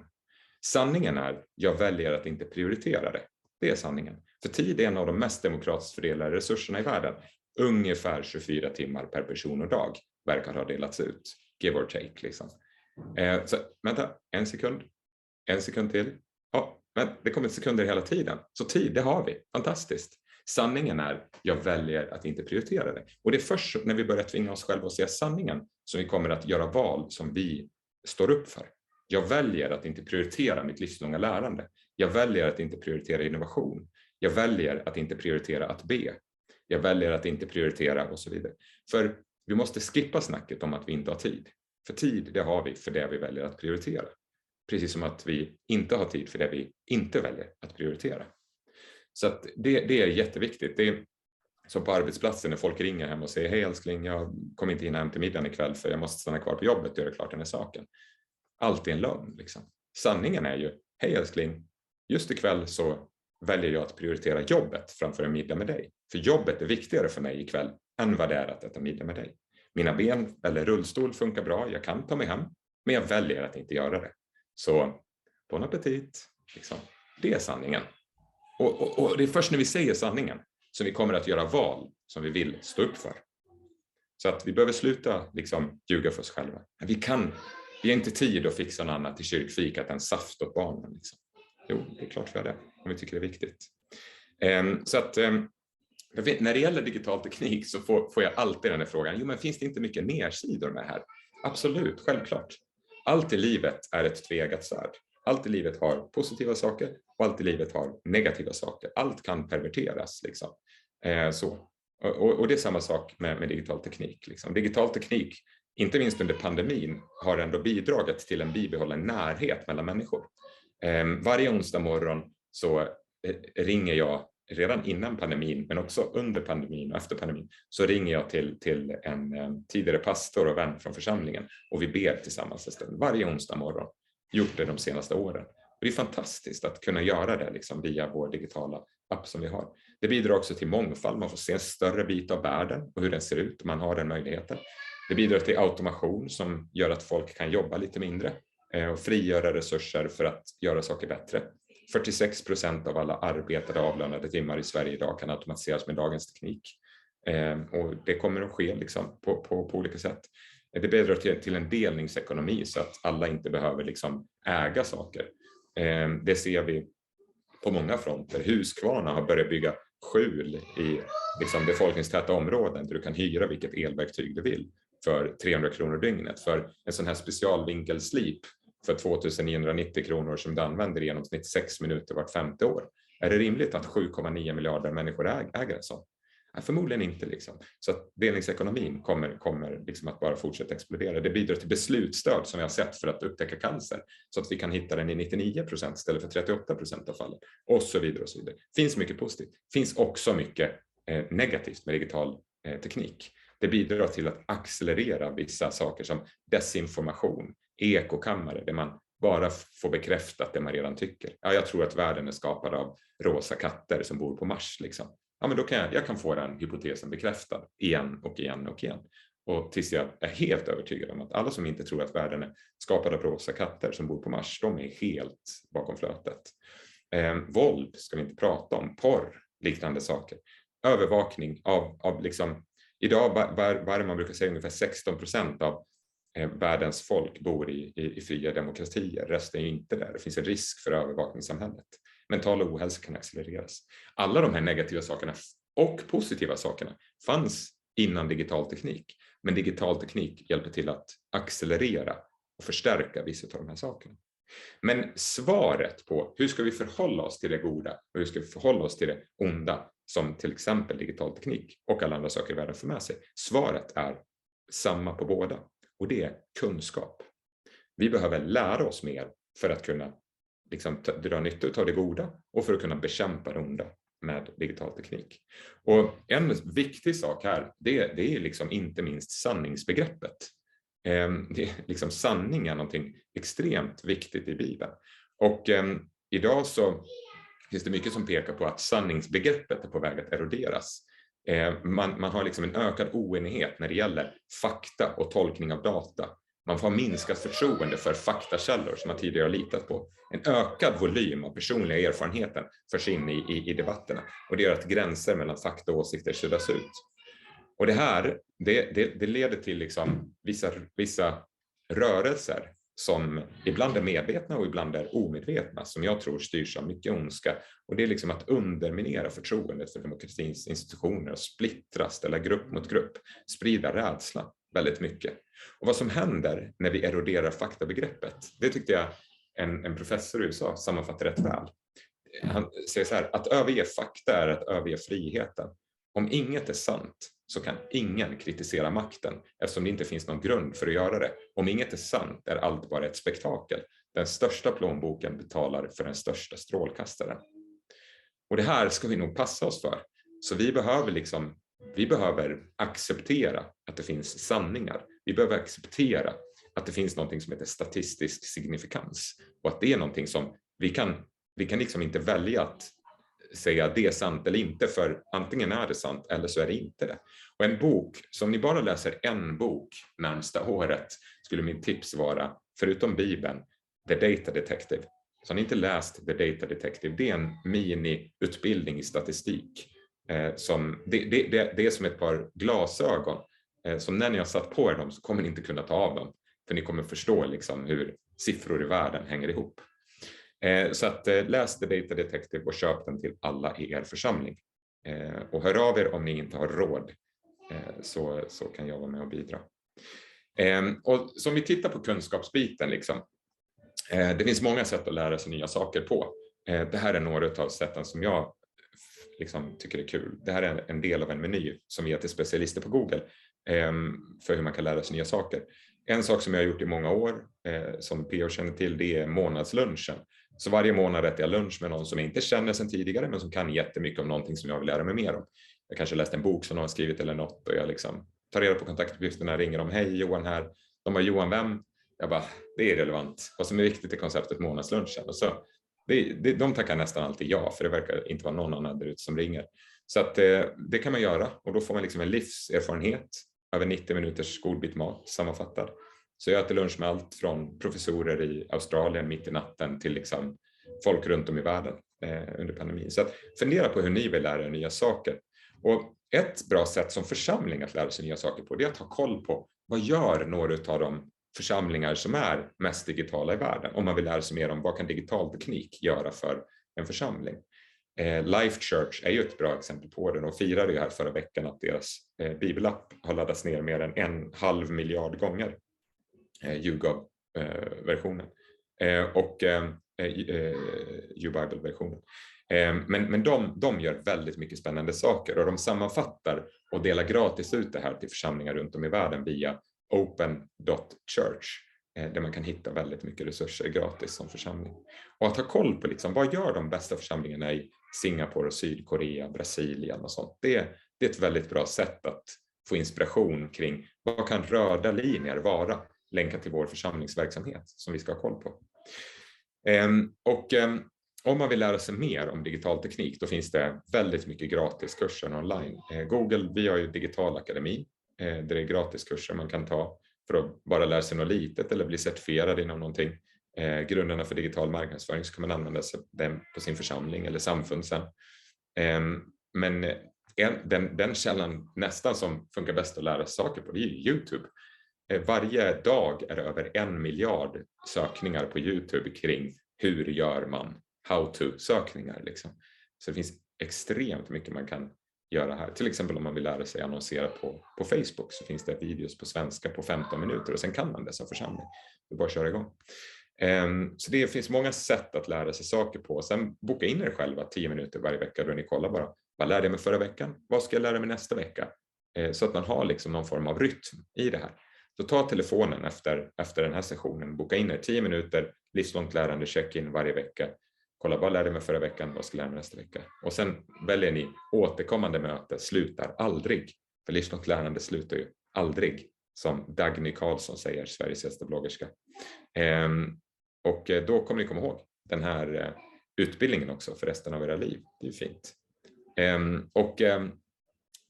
Sanningen är, jag väljer att inte prioritera det. Det är sanningen. För tid är en av de mest demokratiskt fördelade resurserna i världen. Ungefär 24 timmar per person och dag verkar ha delats ut. Give or take liksom. Så vänta, en sekund till. Ja, men det kommer sekunder hela tiden. Så tid, det har vi. Fantastiskt. Sanningen är, jag väljer att inte prioritera det. Och det är först när vi börjar tvinga oss själva att säga sanningen som vi kommer att göra val som vi står upp för. Jag väljer att inte prioritera mitt livslånga lärande. Jag väljer att inte prioritera innovation. Jag väljer att inte prioritera att be. Jag väljer att inte prioritera och så vidare. För vi måste skippa snacket om att vi inte har tid. För tid, det har vi för det vi väljer att prioritera. Precis som att vi inte har tid för det vi inte väljer att prioritera. Så att det är jätteviktigt. Det är som på arbetsplatsen när folk ringer hem och säger hej älskling, jag kommer inte in hem till middagen ikväll för jag måste stanna kvar på jobbet och göra klart den här saken. Allt är en lögn liksom. Sanningen är ju, hej älskling, just ikväll så väljer jag att prioritera jobbet framför en middag med dig. För jobbet är viktigare för mig ikväll än vad det är att äta middag med dig. Mina ben eller rullstol funkar bra, jag kan ta mig hem, men jag väljer att inte göra det. Så, bon appetit, liksom. Det är sanningen. Och det är först när vi säger sanningen som vi kommer att göra val som vi vill stå upp för. Så att vi behöver sluta liksom ljuga för oss själva. Vi har inte tid att fixa något annat till kyrkfikat än saft åt barnen. Liksom. Jo, det är klart vi har det, om vi tycker det är viktigt. Så att när det gäller digital teknik så får jag alltid den här frågan. Jo, men finns det inte mycket nersidor med det här? Absolut, självklart. Allt i livet är ett tveeggat svärd. Allt i livet har positiva saker och allt i livet har negativa saker. Allt kan perverteras liksom. Så. Och det är samma sak med digital teknik. Liksom. Digital teknik, inte minst under pandemin, har ändå bidragit till en bibehållen närhet mellan människor. Varje onsdag morgon så ringer jag, redan innan pandemin, men också under pandemin och efter pandemin, så ringer jag till en tidigare pastor och vän från församlingen och vi ber tillsammans en stund. Varje onsdag morgon, gjort det de senaste åren. Och det är fantastiskt att kunna göra det liksom via vår digitala app som vi har. Det bidrar också till mångfald, man får se en större bit av världen och hur den ser ut, man har den möjligheten. Det bidrar till automation som gör att folk kan jobba lite mindre och frigöra resurser för att göra saker bättre. 46% av alla arbetade avlönade timmar i Sverige idag kan automatiseras med dagens teknik. Och det kommer att ske liksom på olika sätt. Det bidrar till en delningsekonomi så att alla inte behöver liksom äga saker. Det ser vi på många fronter. Husqvarna har börjat bygga skjul i liksom befolkningstäta områden där du kan hyra vilket elverktyg du vill för 300 kronor dygnet. För en sån här specialvinkelslip för 2990 kronor som du använder i genomsnitt 6 minuter vart 5:e år. Är det rimligt att 7,9 miljarder människor äger en sån? Förmodligen inte. Liksom. Så att delningsekonomin kommer liksom att bara fortsätta explodera. Det bidrar till beslutsstöd som vi har sett för att upptäcka cancer. Så att vi kan hitta den i 99% istället för 38% av fallen. Och så vidare och så vidare. Finns mycket positivt. Finns också mycket negativt med digital teknik. Det bidrar till att accelerera vissa saker som desinformation, ekokammare, där man bara får bekräftat det man redan tycker. Ja, jag tror att världen är skapad av rosa katter som bor på Mars. Liksom. Ja, men då kan jag kan få den hypotesen bekräftad igen och igen och igen. Och tills jag är helt övertygad om att alla som inte tror att världen är skapad av rosa katter som bor på Mars, de är helt bakom flötet. Våld ska vi inte prata om, porr, liknande saker. Övervakning av liksom, idag vad man brukar säga ungefär 16% av världens folk bor i fria demokratier. Resten är inte där. Det finns en risk för övervakningssamhället. Mental ohälsa kan accelereras. Alla de här negativa sakerna och positiva sakerna fanns innan digital teknik. Men digital teknik hjälper till att accelerera och förstärka vissa av de här sakerna. Men svaret på hur ska vi förhålla oss till det goda och hur ska vi förhålla oss till det onda som till exempel digital teknik och alla andra saker i världen för med sig. Svaret är samma på båda och det är kunskap. Vi behöver lära oss mer för att kunna liksom dra nytta av det goda och för att kunna bekämpa det onda med digital teknik. Och en viktig sak här, det är liksom inte minst sanningsbegreppet. Liksom sanning är någonting extremt viktigt i Bibeln. Och idag så finns det mycket som pekar på att sanningsbegreppet är på väg att eroderas. Man har liksom en ökad oenighet när det gäller fakta och tolkning av data. Man får minskat förtroende för faktakällor som man tidigare har litat på. En ökad volym av personliga erfarenheter förs in i debatterna. Och det gör att gränser mellan fakta och åsikter suddas ut. Och det här, det leder till liksom vissa rörelser som ibland är medvetna och ibland är omedvetna, som jag tror styrs av mycket ondska. Och det är liksom att underminera förtroendet för demokratins institutioner och splittra, ställa grupp mot grupp, sprida rädsla väldigt mycket. Och vad som händer när vi eroderar faktabegreppet, det tyckte jag en professor i USA sammanfattar rätt väl. Han säger så här, att överge fakta är att överge friheten. Om inget är sant så kan ingen kritisera makten eftersom det inte finns någon grund för att göra det. Om inget är sant är allt bara ett spektakel. Den största plånboken betalar för den största strålkastaren. Och det här ska vi nog passa oss för. Så vi behöver acceptera att det finns sanningar. Vi behöver acceptera att det finns någonting som heter statistisk signifikans. Och att det är någonting som vi kan liksom inte välja att säga det är sant eller inte, för antingen är det sant eller så är det inte det. Och en bok, som ni bara läser en bok närmsta året, skulle min tips vara, förutom Bibeln, The Data Detective. Så har ni inte läst The Data Detective, det är en mini-utbildning i statistik. Det är som ett par glasögon som när ni har satt på er dem så kommer ni inte kunna ta av dem, för ni kommer förstå liksom hur siffror i världen hänger ihop. Så att läs The Data Detective och köp den till alla i er församling. Och hör av er om ni inte har råd, så kan jag vara med och bidra. Och som vi tittar på kunskapsbiten liksom, Det finns många sätt att lära sig nya saker på. Det här är några av sätten som jag liksom tycker är kul. Det här är en del av en meny som vi ger till specialister på Google för hur man kan lära sig nya saker. En sak som jag har gjort i många år, som PO känner till, det är månadslunchen. Så varje månad äter jag lunch med någon som jag inte känner sedan tidigare, men som kan jättemycket om någonting som jag vill lära mig mer om. Jag kanske läst en bok som någon har skrivit eller något och jag liksom tar reda på kontaktuppgifterna, ringer dem, hej Johan här. De var Johan vem? Jag bara, det är relevant. Vad som är viktigt är konceptet månadslunchen. Och så, de tackar nästan alltid ja, för det verkar inte vara någon annan där ute som ringer. Så att, det kan man göra och då får man liksom en livserfarenhet över 90 minuters skolbit mat sammanfattad. Så jag äter lunch med allt från professorer i Australien mitt i natten till liksom folk runt om i världen under pandemin. Så att fundera på hur ni vill lära er nya saker. Och ett bra sätt som församling att lära sig nya saker på, det är att ha koll på vad gör några av de församlingar som är mest digitala i världen. Om man vill lära sig mer om vad kan digital teknik göra för en församling. Life Church är ju ett bra exempel på det. De firade ju här förra veckan att deras bibelapp har laddats ner mer än 1,5 miljard gånger. YouGov-versionen och YouBible-versionen. Men de gör väldigt mycket spännande saker och de sammanfattar och delar gratis ut det här till församlingar runt om i världen via open.church där man kan hitta väldigt mycket resurser gratis som församling. Och att ha koll på liksom, vad gör de bästa församlingarna i Singapore och Sydkorea, Brasilien och sånt. Det är ett väldigt bra sätt att få inspiration kring vad kan röda linjer vara, länka till vår församlingsverksamhet som vi ska ha koll på. Om man vill lära sig mer om digital teknik, då finns det väldigt mycket gratiskurser online. Google, vi har ju Digital Akademi, där det är gratiskurser man kan ta för att bara lära sig något litet eller bli certifierad inom någonting. Grunderna för digital marknadsföring, så kan man använda sig den på sin församling eller samfund sen. Men den källan nästan som funkar bäst att lära saker på, det är YouTube. Varje dag är det över 1 miljard sökningar på YouTube kring hur gör man how-to-sökningar. Liksom. Så det finns extremt mycket man kan göra här. Till exempel om man vill lära sig annonsera på Facebook så finns det videos på svenska på 15 minuter och sen kan man det som församling. Det bara köra igång. Så det finns många sätt att lära sig saker på. Sen boka in er själva 10 minuter varje vecka då ni kollar bara. Vad lärde jag mig förra veckan? Vad ska jag lära mig nästa vecka? Så att man har liksom någon form av rytm i det här. Så ta telefonen efter den här sessionen, boka in er 10 minuter, livslångt lärande, check-in varje vecka. Kolla, vad lärde jag mig förra veckan, vad ska jag lära mig nästa vecka? Och sen väljer ni återkommande möte, slutar aldrig. För livslångt lärande slutar ju aldrig, som Dagny Karlsson säger, Sveriges äldsta bloggerska. Och då kommer ni komma ihåg den här utbildningen också för resten av era liv. Det är fint.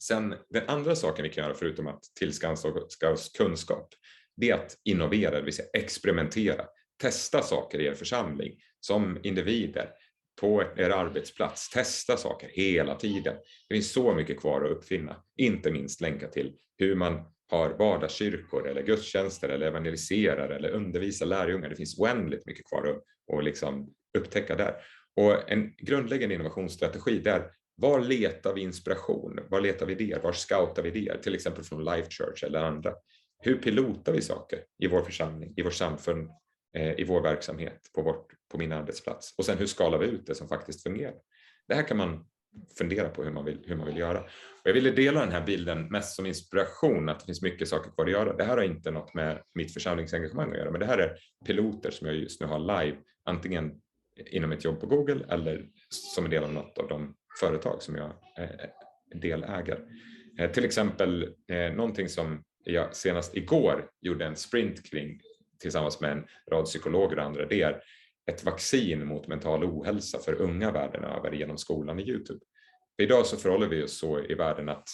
Sen den andra saken vi kan göra förutom att tillskansa oss kunskap, det är att innovera, det vill säga experimentera. Testa saker i er församling som individer på er arbetsplats. Testa saker hela tiden. Det finns så mycket kvar att uppfinna. Inte minst länka till hur man har vardagskyrkor eller gudstjänster eller evangeliserar eller undervisar lärjungar. Det finns oändligt mycket kvar att liksom upptäcka där. Och en grundläggande innovationsstrategi där, var letar vi inspiration? Var letar vi det? Var scoutar vi det? Till exempel från Life Church eller andra. Hur pilotar vi saker i vår församling, i vår samfund, i vår verksamhet, på min arbetsplats? Och sen hur skalar vi ut det som faktiskt fungerar? Det här kan man fundera på hur man vill göra. Och jag ville dela den här bilden mest som inspiration, att det finns mycket saker kvar att göra. Det här har inte något med mitt församlingsengagemang att göra, men det här är piloter som jag just nu har live, antingen inom ett jobb på Google eller som en del av något av de företag som jag deläger. Till exempel någonting som jag senast igår gjorde en sprint kring tillsammans med en rad psykologer och andra, det är ett vaccin mot mental ohälsa för unga världen över genom skolan i YouTube. För idag så förhåller vi oss så i världen att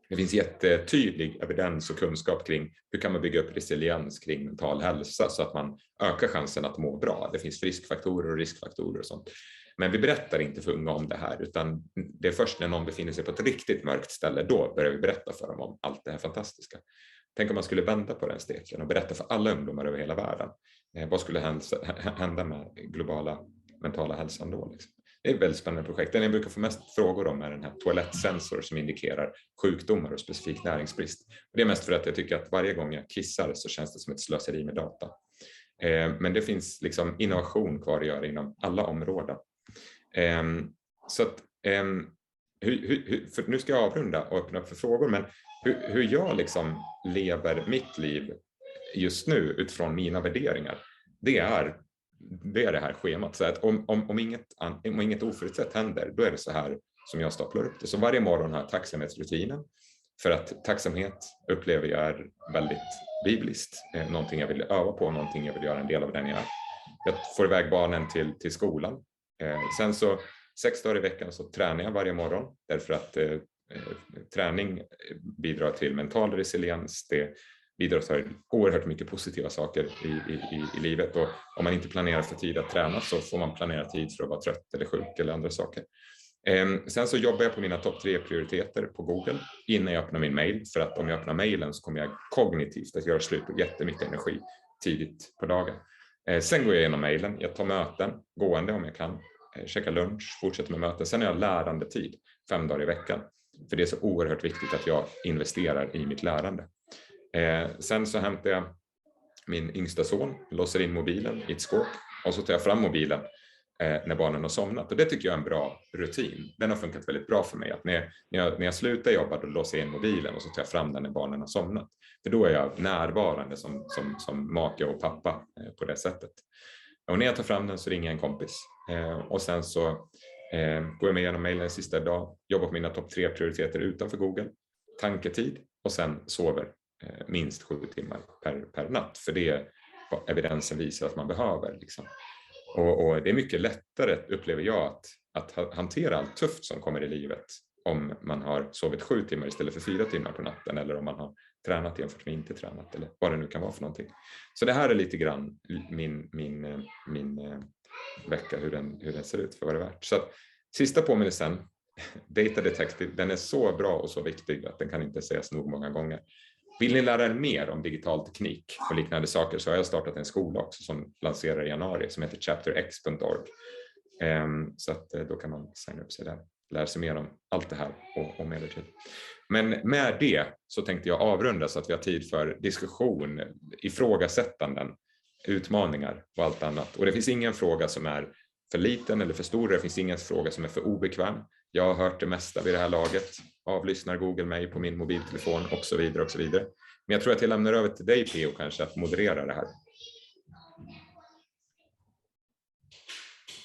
det finns jättetydlig evidens och kunskap kring hur kan man bygga upp resiliens kring mental hälsa så att man ökar chansen att må bra. Det finns friskfaktorer och riskfaktorer och sånt. Men vi berättar inte för unga om det här, utan det är först när någon befinner sig på ett riktigt mörkt ställe, då börjar vi berätta för dem om allt det här fantastiska. Tänk om man skulle vända på den steken och berätta för alla ungdomar över hela världen. Vad skulle hända med globala mentala hälsan då? Liksom? Det är ett väldigt spännande projekt. Den jag brukar få mest frågor om är den här toalettsensor som indikerar sjukdomar och specifik näringsbrist. Och det är mest för att jag tycker att varje gång jag kissar så känns det som ett slöseri med data. Men det finns liksom innovation kvar att göra inom alla områden. Så att, för nu ska jag avrunda och öppna upp för frågor, men hur jag liksom lever mitt liv just nu utifrån mina värderingar, det är det här schemat. Så att om inget oförutsett händer, då är det så här som jag staplar upp det. Så varje morgon har jag tacksamhetsrutinen, för att tacksamhet upplever jag är väldigt bibliskt, någonting jag vill öva på, någonting jag vill göra en del av den jag är. Jag får iväg barnen till skolan. Sen så 6 dagar i veckan så tränar jag varje morgon, därför att träning bidrar till mental resiliens. Det bidrar till oerhört mycket positiva saker i livet, och om man inte planerar för tid att träna så får man planera tid för att vara trött eller sjuk eller andra saker. Sen så jobbar jag på mina topp 3 prioriteter på Google innan jag öppnar min mail, för att om jag öppnar mailen så kommer jag kognitivt att göra slut på jättemycket energi tidigt på dagen. Sen går jag igenom mailen, jag tar möten gående om jag kan, käkar lunch, fortsätter med möten. Sen har jag lärande tid 5 dagar i veckan, för det är så oerhört viktigt att jag investerar i mitt lärande. Sen så hämtar jag min yngsta son, låser in mobilen i ett skåp, och så tar jag fram mobilen när barnen har somnat. Och det tycker jag är en bra rutin. Den har funkat väldigt bra för mig. Att när jag slutar jobba, då låser jag in mobilen och så tar jag fram den när barnen har somnat. För då är jag närvarande som make och pappa på det sättet. Och när jag tar fram den så ringer jag en kompis. Och sen så går jag med igenom mejlen sista dag, jobbar på mina topp 3 prioriteter utanför Google, tanketid, och sen sover minst 7 timmar per natt. För det evidensen visar att man behöver. Liksom. Och det är mycket lättare, upplever jag, att hantera allt tufft som kommer i livet om man har sovit 7 timmar istället för 4 timmar på natten, eller om man har tränat jämfört med inte tränat, eller vad det nu kan vara för någonting. Så det här är lite grann min vecka, hur den ser ut, för vad det är värt. Så att, sista påminnelsen, Data Detective, den är så bra och så viktig att den kan inte sägas nog många gånger. Vill ni lära er mer om digital teknik och liknande saker, så har jag startat en skola också som lanserar i januari, som heter chapterx.org. Så att då kan man signa upp sig där, lära sig mer om allt det här och mer till. Men med det så tänkte jag avrunda, så att vi har tid för diskussion, ifrågasättanden, utmaningar och allt annat. Och det finns ingen fråga som är för liten eller för stor, det finns ingen fråga som är för obekväm. Jag har hört det mesta vid det här laget, avlyssnar Google mig på min mobiltelefon och så vidare och så vidare. Men jag tror att jag lämnar över till dig, P.O., kanske att moderera det här.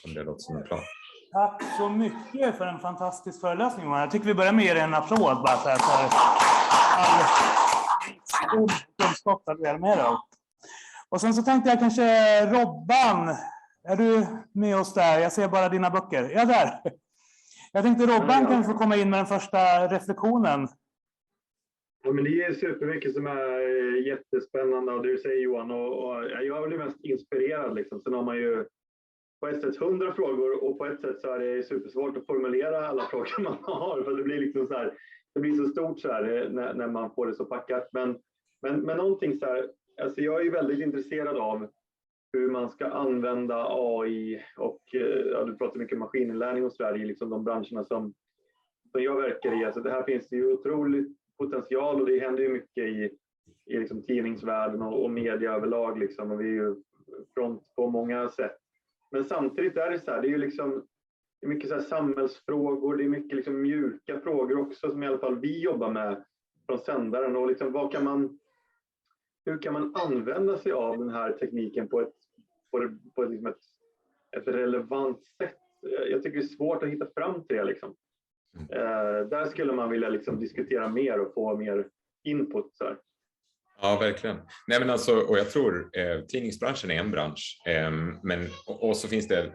Om det låter som en plan. Tack så mycket för en fantastisk föreläsning. Jag tycker vi börjar med en applåd bara så här för all kunskap att vi är med då. Och sen så tänkte jag kanske, Robban, är du med oss där? Jag ser bara dina böcker. Ja, där. Jag tänkte Robban kan få komma in med den första reflektionen. Ja, men det är supermycket som är jättespännande, och du säger Johan, och jag blir mest inspirerad liksom. Sen har man ju på ett sätt 100 frågor, och på ett sätt så är det supersvårt att formulera alla frågor man har, för det blir liksom så här, det blir så stort så här när man får det så packat. Men någonting så här, alltså jag är ju väldigt intresserad av hur man ska använda AI, och ja, du pratar mycket maskininlärning och så där i liksom de branscherna som jag verkar i. Alltså det här finns ju otroligt potential, och det händer ju mycket i liksom tidningsvärlden och media överlag liksom, och vi är ju front på många sätt. Men samtidigt är det så här, det är ju liksom, det är mycket så här samhällsfrågor, det är mycket liksom mjuka frågor också som i alla fall vi jobbar med från sändaren, och liksom hur kan man använda sig av den här tekniken på liksom ett relevant sätt? Jag tycker det är svårt att hitta fram till det liksom. Där skulle man vilja liksom diskutera mer och få mer input så här. Ja, verkligen. Nej, men alltså, och jag tror tidningsbranschen är en bransch, men och så finns det,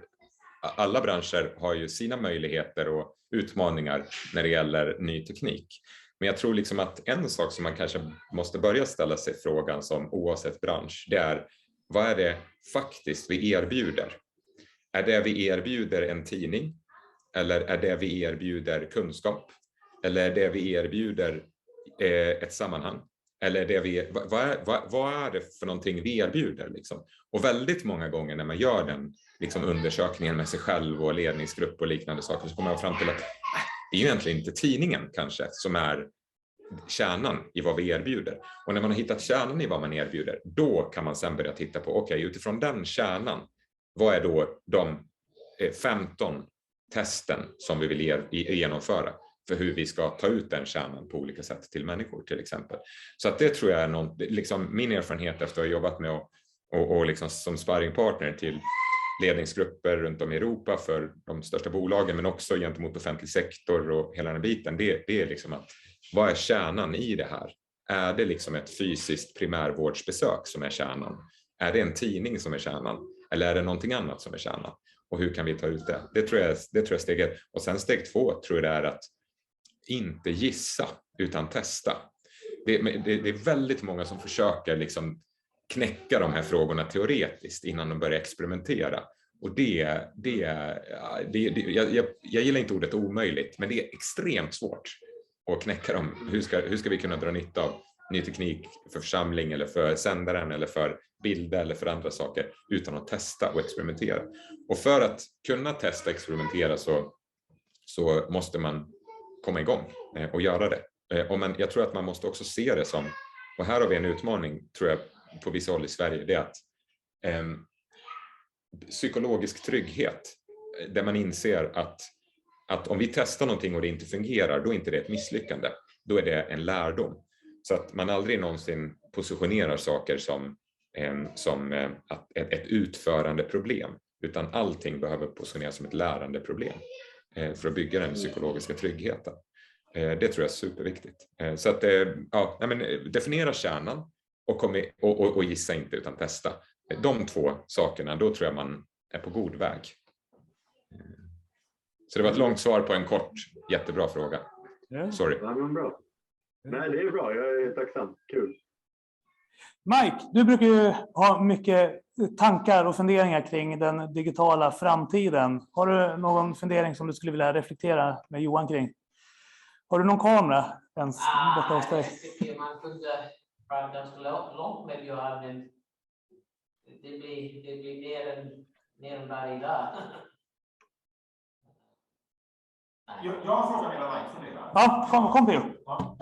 alla branscher har ju sina möjligheter och utmaningar när det gäller ny teknik. Men jag tror liksom att en sak som man kanske måste börja ställa sig frågan som oavsett bransch, det är: vad är det faktiskt vi erbjuder? Är det vi erbjuder en tidning? Eller är det vi erbjuder kunskap? Eller är det vi erbjuder ett sammanhang? Eller är det vad är det för någonting vi erbjuder? Liksom? Och väldigt många gånger när man gör den liksom undersökningen med sig själv och ledningsgrupp och liknande saker, så kommer man fram till att det är ju egentligen inte tidningen kanske som är kärnan i vad vi erbjuder. Och när man har hittat kärnan i vad man erbjuder, då kan man sen börja titta på, okej, utifrån den kärnan, vad är då de 15 testen som vi vill genomföra för hur vi ska ta ut den kärnan på olika sätt till människor till exempel. Så att det tror jag är liksom min erfarenhet efter att ha jobbat med och liksom som sparringpartner till ledningsgrupper runt om i Europa för de största bolagen, men också gentemot offentlig sektor och hela den biten. Det är liksom att, vad är kärnan i det här? Är det liksom ett fysiskt primärvårdsbesök som är kärnan? Är det en tidning som är kärnan? Eller är det någonting annat som är kärnan? Och hur kan vi ta ut det? Det tror jag är steg 1. Och sen steg 2 tror jag det är att inte gissa utan testa. Det är väldigt många som försöker liksom knäcka de här frågorna teoretiskt innan de börjar experimentera. Och jag gillar inte ordet omöjligt, men det är extremt svårt att knäcka dem. Hur ska vi kunna dra nytta av ny teknik för församling eller för sändaren eller för bilder eller för andra saker utan att testa och experimentera. Och för att kunna testa och experimentera så måste man komma igång och göra det. Och jag tror att man måste också se det som, och här har vi en utmaning tror jag på vissa håll i Sverige, det är att psykologisk trygghet, där man inser att om vi testar någonting och det inte fungerar, då är inte det ett misslyckande, då är det en lärdom. Så att man aldrig någonsin positionerar saker som ett utförande problem, utan allting behöver positioneras som ett lärande problem för att bygga den psykologiska tryggheten. Det tror jag är superviktigt. Så att definiera kärnan och gissa inte utan testa. De 2 sakerna, då tror jag man är på god väg. Så det var ett långt svar på en kort, jättebra fråga. Sorry. Ja, men bra. Nej, det är bra. Jag är tacksam. Kul. Mike, du brukar ju ha mycket tankar och funderingar kring den digitala framtiden. Har du någon fundering som du skulle vilja reflektera med Johan kring? Har du någon kamera ens borta hos dig? Jag tycker man kunde prata ganska långt med Johan, men det blir mer än varje dag. Jag har frågan hela Mike funderar. Ja, kom Pio. Ja.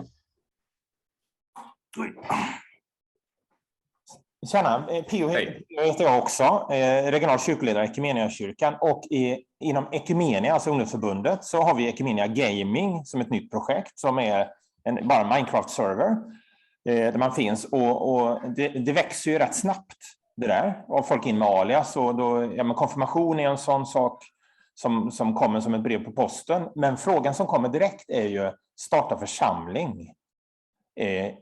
Tjena, Pio heter jag också, regional kyrkoledare i Equmeniakyrkan, och inom Equmenia, alltså ungdomsförbundet, så har vi Equmenia Gaming som ett nytt projekt som är bara en Minecraft-server där man finns, och det växer ju rätt snabbt det där, och folk in med alias, och men konfirmation är en sån sak som kommer som ett brev på posten, men frågan som kommer direkt är ju starta församling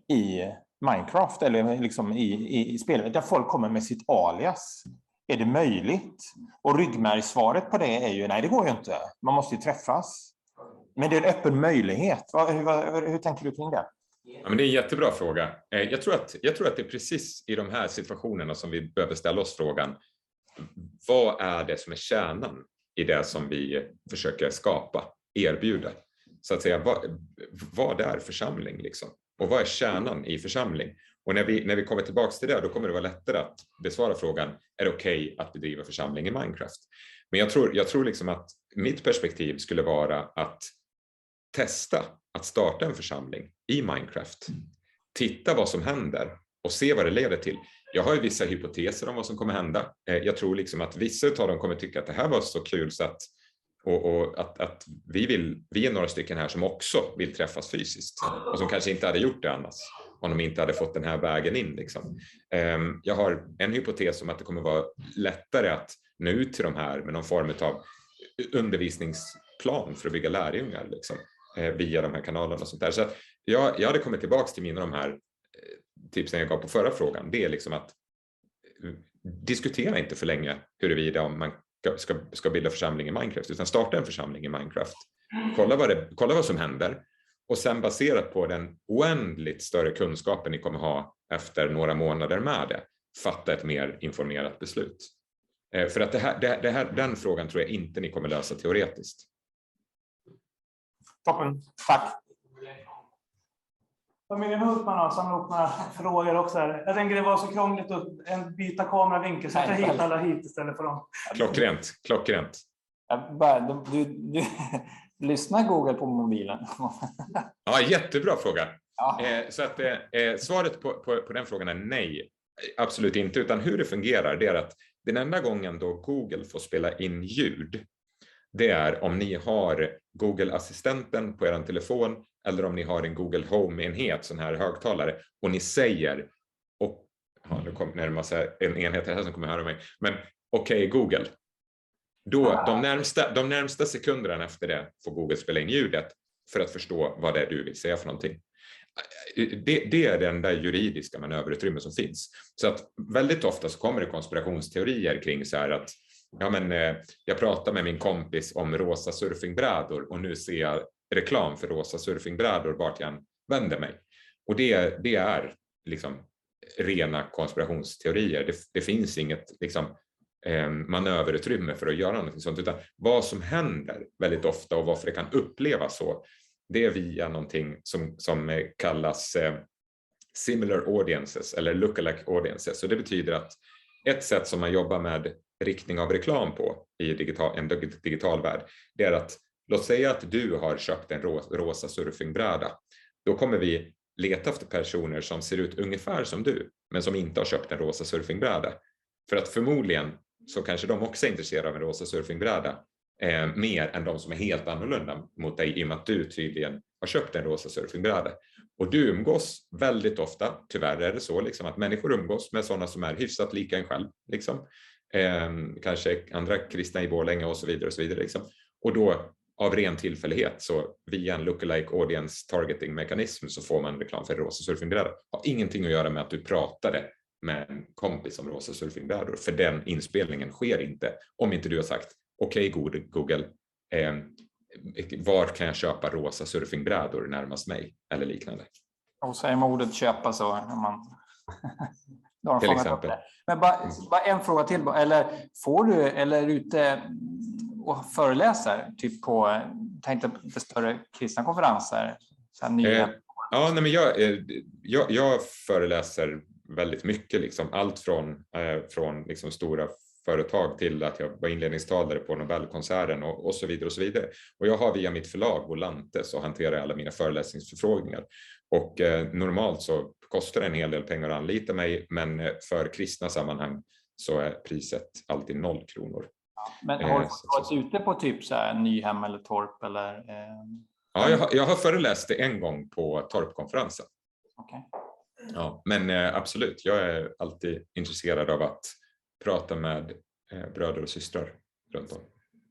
i Minecraft eller liksom i spelet där folk kommer med sitt alias. Är det möjligt? Och ryggmärgssvaret på det är ju nej, det går ju inte. Man måste ju träffas. Men det är en öppen möjlighet. Hur tänker du kring det? Ja, men det är en jättebra fråga. Jag tror att det är precis i de här situationerna som vi behöver ställa oss frågan: vad är det som är kärnan i det som vi försöker skapa, erbjuda? Så att säga, vad är församling liksom? Och vad är kärnan i församling? Och när vi kommer tillbaka till det, då kommer det vara lättare att besvara frågan: är det okej att bedriva församling i Minecraft? Men jag tror liksom att mitt perspektiv skulle vara att testa att starta en församling i Minecraft. Titta vad som händer och se vad det leder till. Jag har ju vissa hypoteser om vad som kommer hända. Jag tror liksom att vissa av dem kommer tycka att det här var så kul så att att vi är några stycken här som också vill träffas fysiskt och som kanske inte hade gjort det annars om de inte hade fått den här vägen in liksom. Jag har en hypotes om att det kommer vara lättare att nå ut till de här med någon form av undervisningsplan för att bygga lärjungar liksom, via de här kanalerna och sånt där. Så jag hade kommit tillbaka till mina de här tipsen jag gav på förra frågan. Det är liksom att diskutera inte för länge huruvida om man ska bilda församling i Minecraft, utan starta en församling i Minecraft. Kolla vad som händer och sen baserat på den oändligt större kunskapen ni kommer ha efter några månader med det, fatta ett mer informerat beslut. För att den frågan tror jag inte ni kommer lösa teoretiskt. Toppen, tack. Familjen Hultman har samlat upp några frågor också här. Jag tänker det var så krångligt att byta kameravinkel så att jag hittar alla hit istället för dem. Klockrent. Du lyssnar Google på mobilen? Ja, jättebra fråga. Ja. Så att svaret på den frågan är nej, absolut inte. Utan hur det fungerar, det är att den enda gången då Google får spela in ljud, det är om ni har Google-assistenten på er telefon eller om ni har en Google Home-enhet, sån här högtalare, och ni säger, och nu kommer det en massa enheter här som kommer höra mig, men okej, Google. Då, de närmsta sekunderna efter det får Google spela in ljudet för att förstå vad det är du vill säga för någonting. Det är det enda juridiska manöverutrymme som finns. Så att väldigt ofta så kommer det konspirationsteorier kring så här att jag pratar med min kompis om rosa surfingbrädor och nu ser jag reklam för rosa surfingbrädor vart jag vänder mig. Och det är liksom rena konspirationsteorier. Det finns inget liksom manöverutrymme för att göra något sånt, utan vad som händer väldigt ofta och varför det kan upplevas så, det är via någonting som kallas similar audiences eller lookalike audiences. Så det betyder att ett sätt som man jobbar med riktning av reklam på i en digital värld, det är att låt säga att du har köpt en rosa surfingbräda. Då kommer vi leta efter personer som ser ut ungefär som du, men som inte har köpt en rosa surfingbräda. För att förmodligen så kanske de också är intresserade av en rosa surfingbräda mer än de som är helt annorlunda mot dig, i och med att du tydligen har köpt en rosa surfingbräda. Och du umgås väldigt ofta, tyvärr är det så liksom, att människor umgås med sådana som är hyfsat lika en själv. Liksom. Kanske andra kristna i Borlänge och så vidare. Liksom. Och då av ren tillfällighet så via en lookalike audience targeting mekanism så får man reklam för rosa surfingbrädor. Har ingenting att göra med att du pratade med en kompis om rosa surfingbrädor, för den inspelningen sker inte om inte du har sagt okej, Google, var kan jag köpa rosa surfingbrädor närmast mig eller liknande. Och säger man ordet köpa så när man till exempel. Men bara en fråga till. Eller får du eller ute och föreläser typ på tänkte större kristna konferenser? Så nya. Ja, nej, men jag föreläser väldigt mycket, liksom allt från liksom stora företag till att jag var inledningstalare på Nobelkonserten och så vidare och så vidare. Och jag har via mitt förlag Volante så hanterar jag alla mina föreläsningsförfrågningar. Och normalt så kostar det en hel del pengar att anlita mig, men för kristna sammanhang så är priset alltid 0 kronor. Men har du varit ute på typ så här Nyhem eller Torp eller? Ja, jag har föreläst det en gång på Torpkonferensen. Okay. Ja, men absolut, jag är alltid intresserad av att prata med bröder och systrar runt om.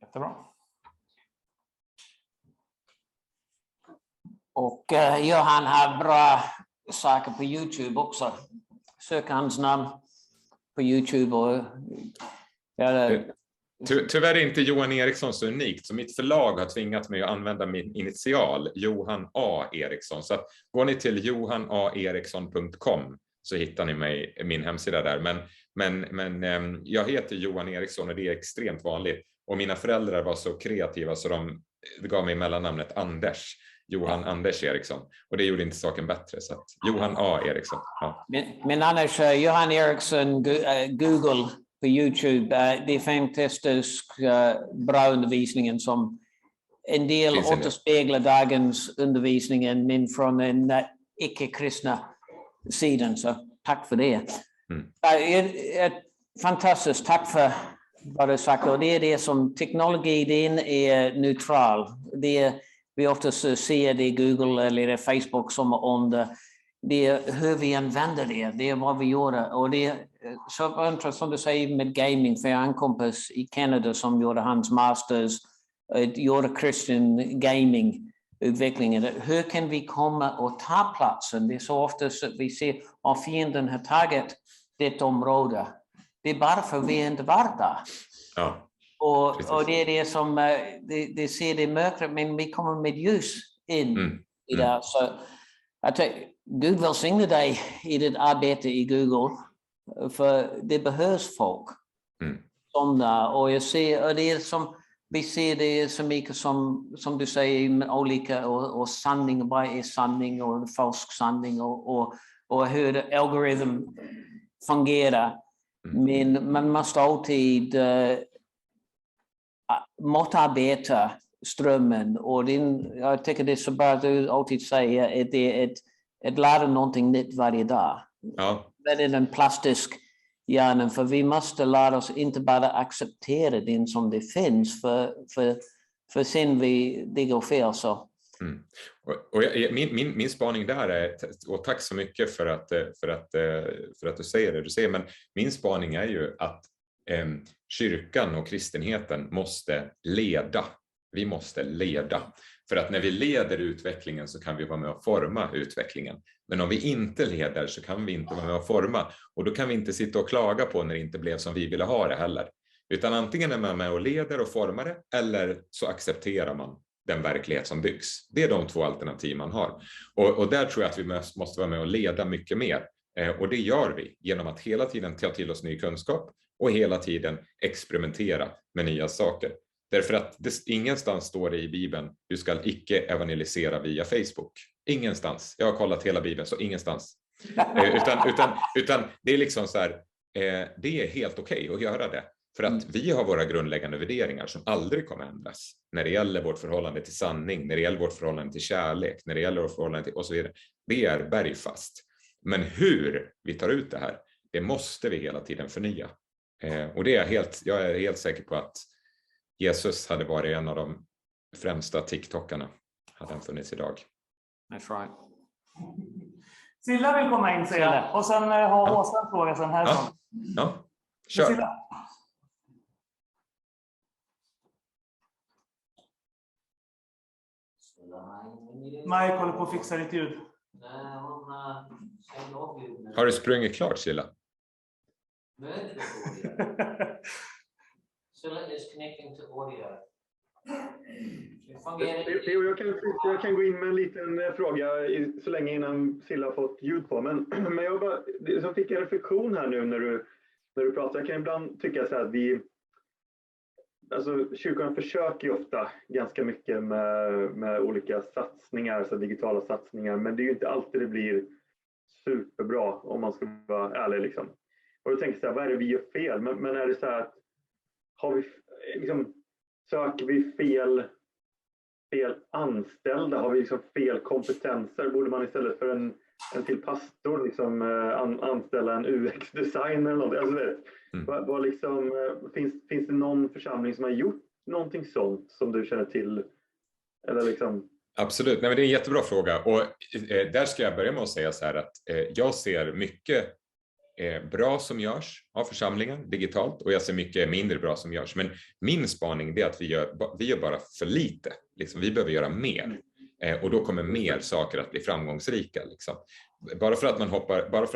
Jättebra. Och Johan har bra saker på YouTube också. Sök hans namn på YouTube. Och, Tyvärr är inte Johan Eriksson så unikt, så mitt förlag har tvingat mig att använda min initial, Johan A. Eriksson. Så att går ni till johanaeriksson.com så hittar ni min hemsida där. Men jag heter Johan Eriksson och det är extremt vanligt. Och mina föräldrar var så kreativa så de gav mig mellannamnet Anders. Johan Anders Eriksson. Och det gjorde inte saken bättre. Så att Johan A. Eriksson. Ja. Men annars, Johan Eriksson, Google på YouTube. Det är fantastisk bra undervisningen som en del återspeglar dagens undervisningen, men från en icke-kristna sidan. Så tack för det. Fantastiskt, tack för vad du sagt. Och det är det som teknologin är neutral. Vi ofta ser det i Google eller Facebook som under. Det är hur vi använder det är vad vi gör. Och det är så intressant som du säger med gaming, för jag har en kompis i Kanada som gjorde hans masters, gjorde Christian gaming-utvecklingen. Hur kan vi komma och ta platsen? Det är så ofta att vi ser att fienden har tagit det område. Det är bara för vi inte var där. Ja. Och det är det som det ser det mörkret, men vi kommer med ljus in i det. Så jag tror, Gud välsigne dig i ditt arbete i Google, för det behövs folk som där. Och jag ser, och det är som vi ser det är så mycket som du säger med olika och sanning, vad är sanning och falsk sanning och hur algoritm fungerar. Men man måste alltid motarbeta strömmen, och jag tycker det är så bra att du alltid säger att det är att lära någonting nytt varje dag. Ja. Det är en plastisk hjärnan, för vi måste lära oss inte bara acceptera det som det finns, för sen det går fel så. Mm. Och min spaning där är, och tack så mycket för att du säger det du säger, men min spaning är ju att kyrkan och kristenheten måste leda. Vi måste leda. För att när vi leder utvecklingen så kan vi vara med och forma utvecklingen. Men om vi inte leder så kan vi inte vara med och forma. Och då kan vi inte sitta och klaga på när det inte blev som vi ville ha det heller. Utan antingen är man med och leder och formar det, eller så accepterar man den verklighet som byggs. Det är de två alternativ man har. Och där tror jag att vi måste vara med och leda mycket mer. Och det gör vi genom att hela tiden ta till oss ny kunskap och hela tiden experimentera med nya saker. Därför att ingenstans står det i Bibeln, du ska icke evangelisera via Facebook. Ingenstans. Jag har kollat hela Bibeln, så ingenstans. Utan det är liksom så här, det är helt okej att göra det. För att vi har våra grundläggande värderingar som aldrig kommer ändras. När det gäller vårt förhållande till sanning, när det gäller vårt förhållande till kärlek, när det gäller vårt förhållande till och så vidare. Det är bergfast. Men hur vi tar ut det här, det måste vi hela tiden förnya. Och det är jag är helt säker på att Jesus hade varit en av de främsta TikTokarna, hade han funnits idag. That's right. Silla vill komma in, säger jag. Och sen har Åsa en fråga sen här. Ja, kör. Silla. Mike håller på att fixa ditt ljud. Har du sprungit klart, Silla? Silla is connecting to audio. Jag kan gå in med en liten fråga så länge innan Silla har fått ljud på. Men så fick jag en reflektion här nu när du pratar. Jag kan ibland tycka så här att kyrkan försöker ju ofta ganska mycket med olika satsningar, så digitala satsningar. Men det är ju inte alltid det blir superbra, om man ska vara ärlig liksom. Och då tänker jag så här, vad är det vi gör fel? Men är det så här att söker vi fel anställda? Har vi liksom fel kompetenser? Borde man istället för en till pastor liksom, anställa en UX-designer eller något? Finns det någon församling som har gjort någonting sånt som du känner till? Eller liksom... Absolut, nej, men det är en jättebra fråga. Och där ska jag börja med att säga så här att jag ser mycket bra som görs av församlingen digitalt, och jag ser mycket mindre bra som görs. Men min spaning är att vi gör bara för lite. Liksom, vi behöver göra mer. Och då kommer mer saker att bli framgångsrika. Liksom. Bara för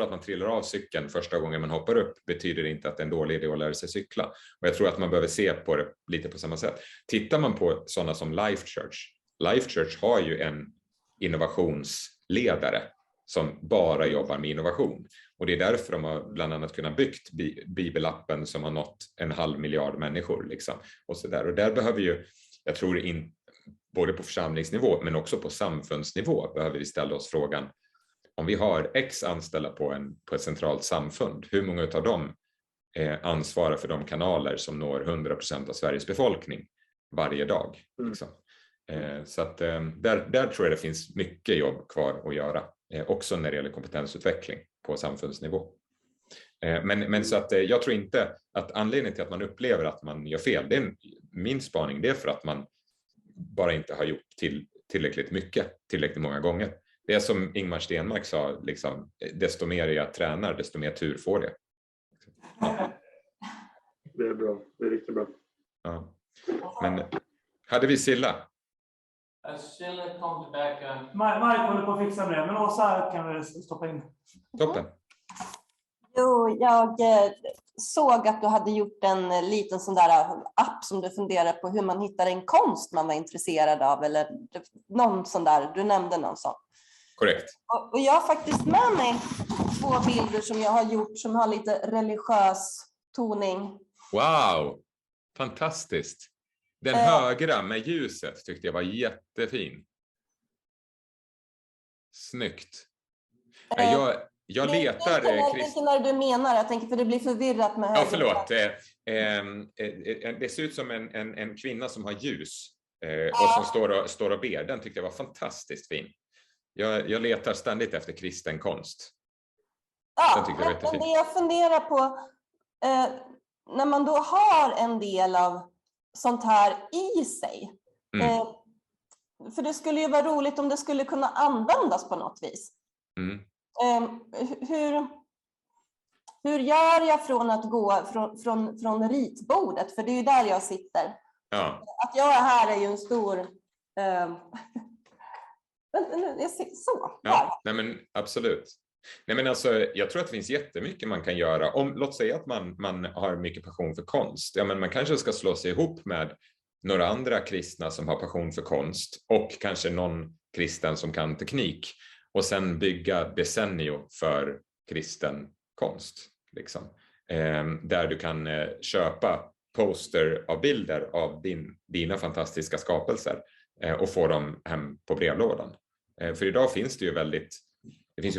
att man trillar av cykeln första gången man hoppar upp betyder det inte att det är en dålig idé att lära sig cykla. Och jag tror att man behöver se på det lite på samma sätt. Tittar man på sådana som Life Church har ju en innovationsledare som bara jobbar med innovation. Och det är därför de har bland annat kunnat byggt bibelappen som har nått 500 miljoner människor. Liksom, och så där. Och där behöver ju, jag tror både på församlingsnivå men också på samfundsnivå behöver vi ställa oss frågan, om vi har X anställda på ett centralt samfund, hur många av dem ansvarar för de kanaler som når 100% av Sveriges befolkning varje dag? Liksom. Så att där tror jag det finns mycket jobb kvar att göra, också när det gäller kompetensutveckling på samfundsnivå. Men så att jag tror inte att anledningen till att man upplever att man gör fel, det är min spaning, det är för att man bara inte har gjort tillräckligt många gånger. Det är som Ingmar Stenmark sa, liksom, desto mer jag tränar, desto mer tur får jag. Ja. Det är bra, det är riktigt bra. Ja. Men hade vi Silla? Silla kom tillbaka. Mike håller på att fixa det, men Åsa kan vi stoppa in. Toppen. Jo, jag såg att du hade gjort en liten sån där app som du funderar på hur man hittar en konst man var intresserad av, eller någon sån där, du nämnde någon sån. Korrekt. Och jag har faktiskt med mig 2 bilder som jag har gjort som har lite religiös toning. Wow, fantastiskt. Den högra med ljuset tyckte jag var jättefin. Snyggt. Jag letar... Vilken är det du menar? Jag tänker, för det blir förvirrat med höger. Ja, förlåt. Det ser ut som en kvinna som har ljus och som står och ber. Den tyckte jag var fantastiskt fin. jag letar ständigt efter kristen konst. Ja, men det jag funderar på, när man då har en del av sånt här i sig, för det skulle ju vara roligt om det skulle kunna användas på något vis. Hur gör jag från att gå från ritbordet? För det är ju där jag sitter. Ja. Att jag är här är ju en stor... jag ser så. Ja, nej men absolut. Nej men alltså, jag tror att det finns jättemycket man kan göra. Låt säga att man har mycket passion för konst. Ja, men man kanske ska slå sig ihop med några andra kristna som har passion för konst och kanske någon kristen som kan teknik och sen bygga Decennio för kristen konst. Liksom. Där du kan köpa poster av bilder av dina fantastiska skapelser och få dem hem på brevlådan. För idag finns det ju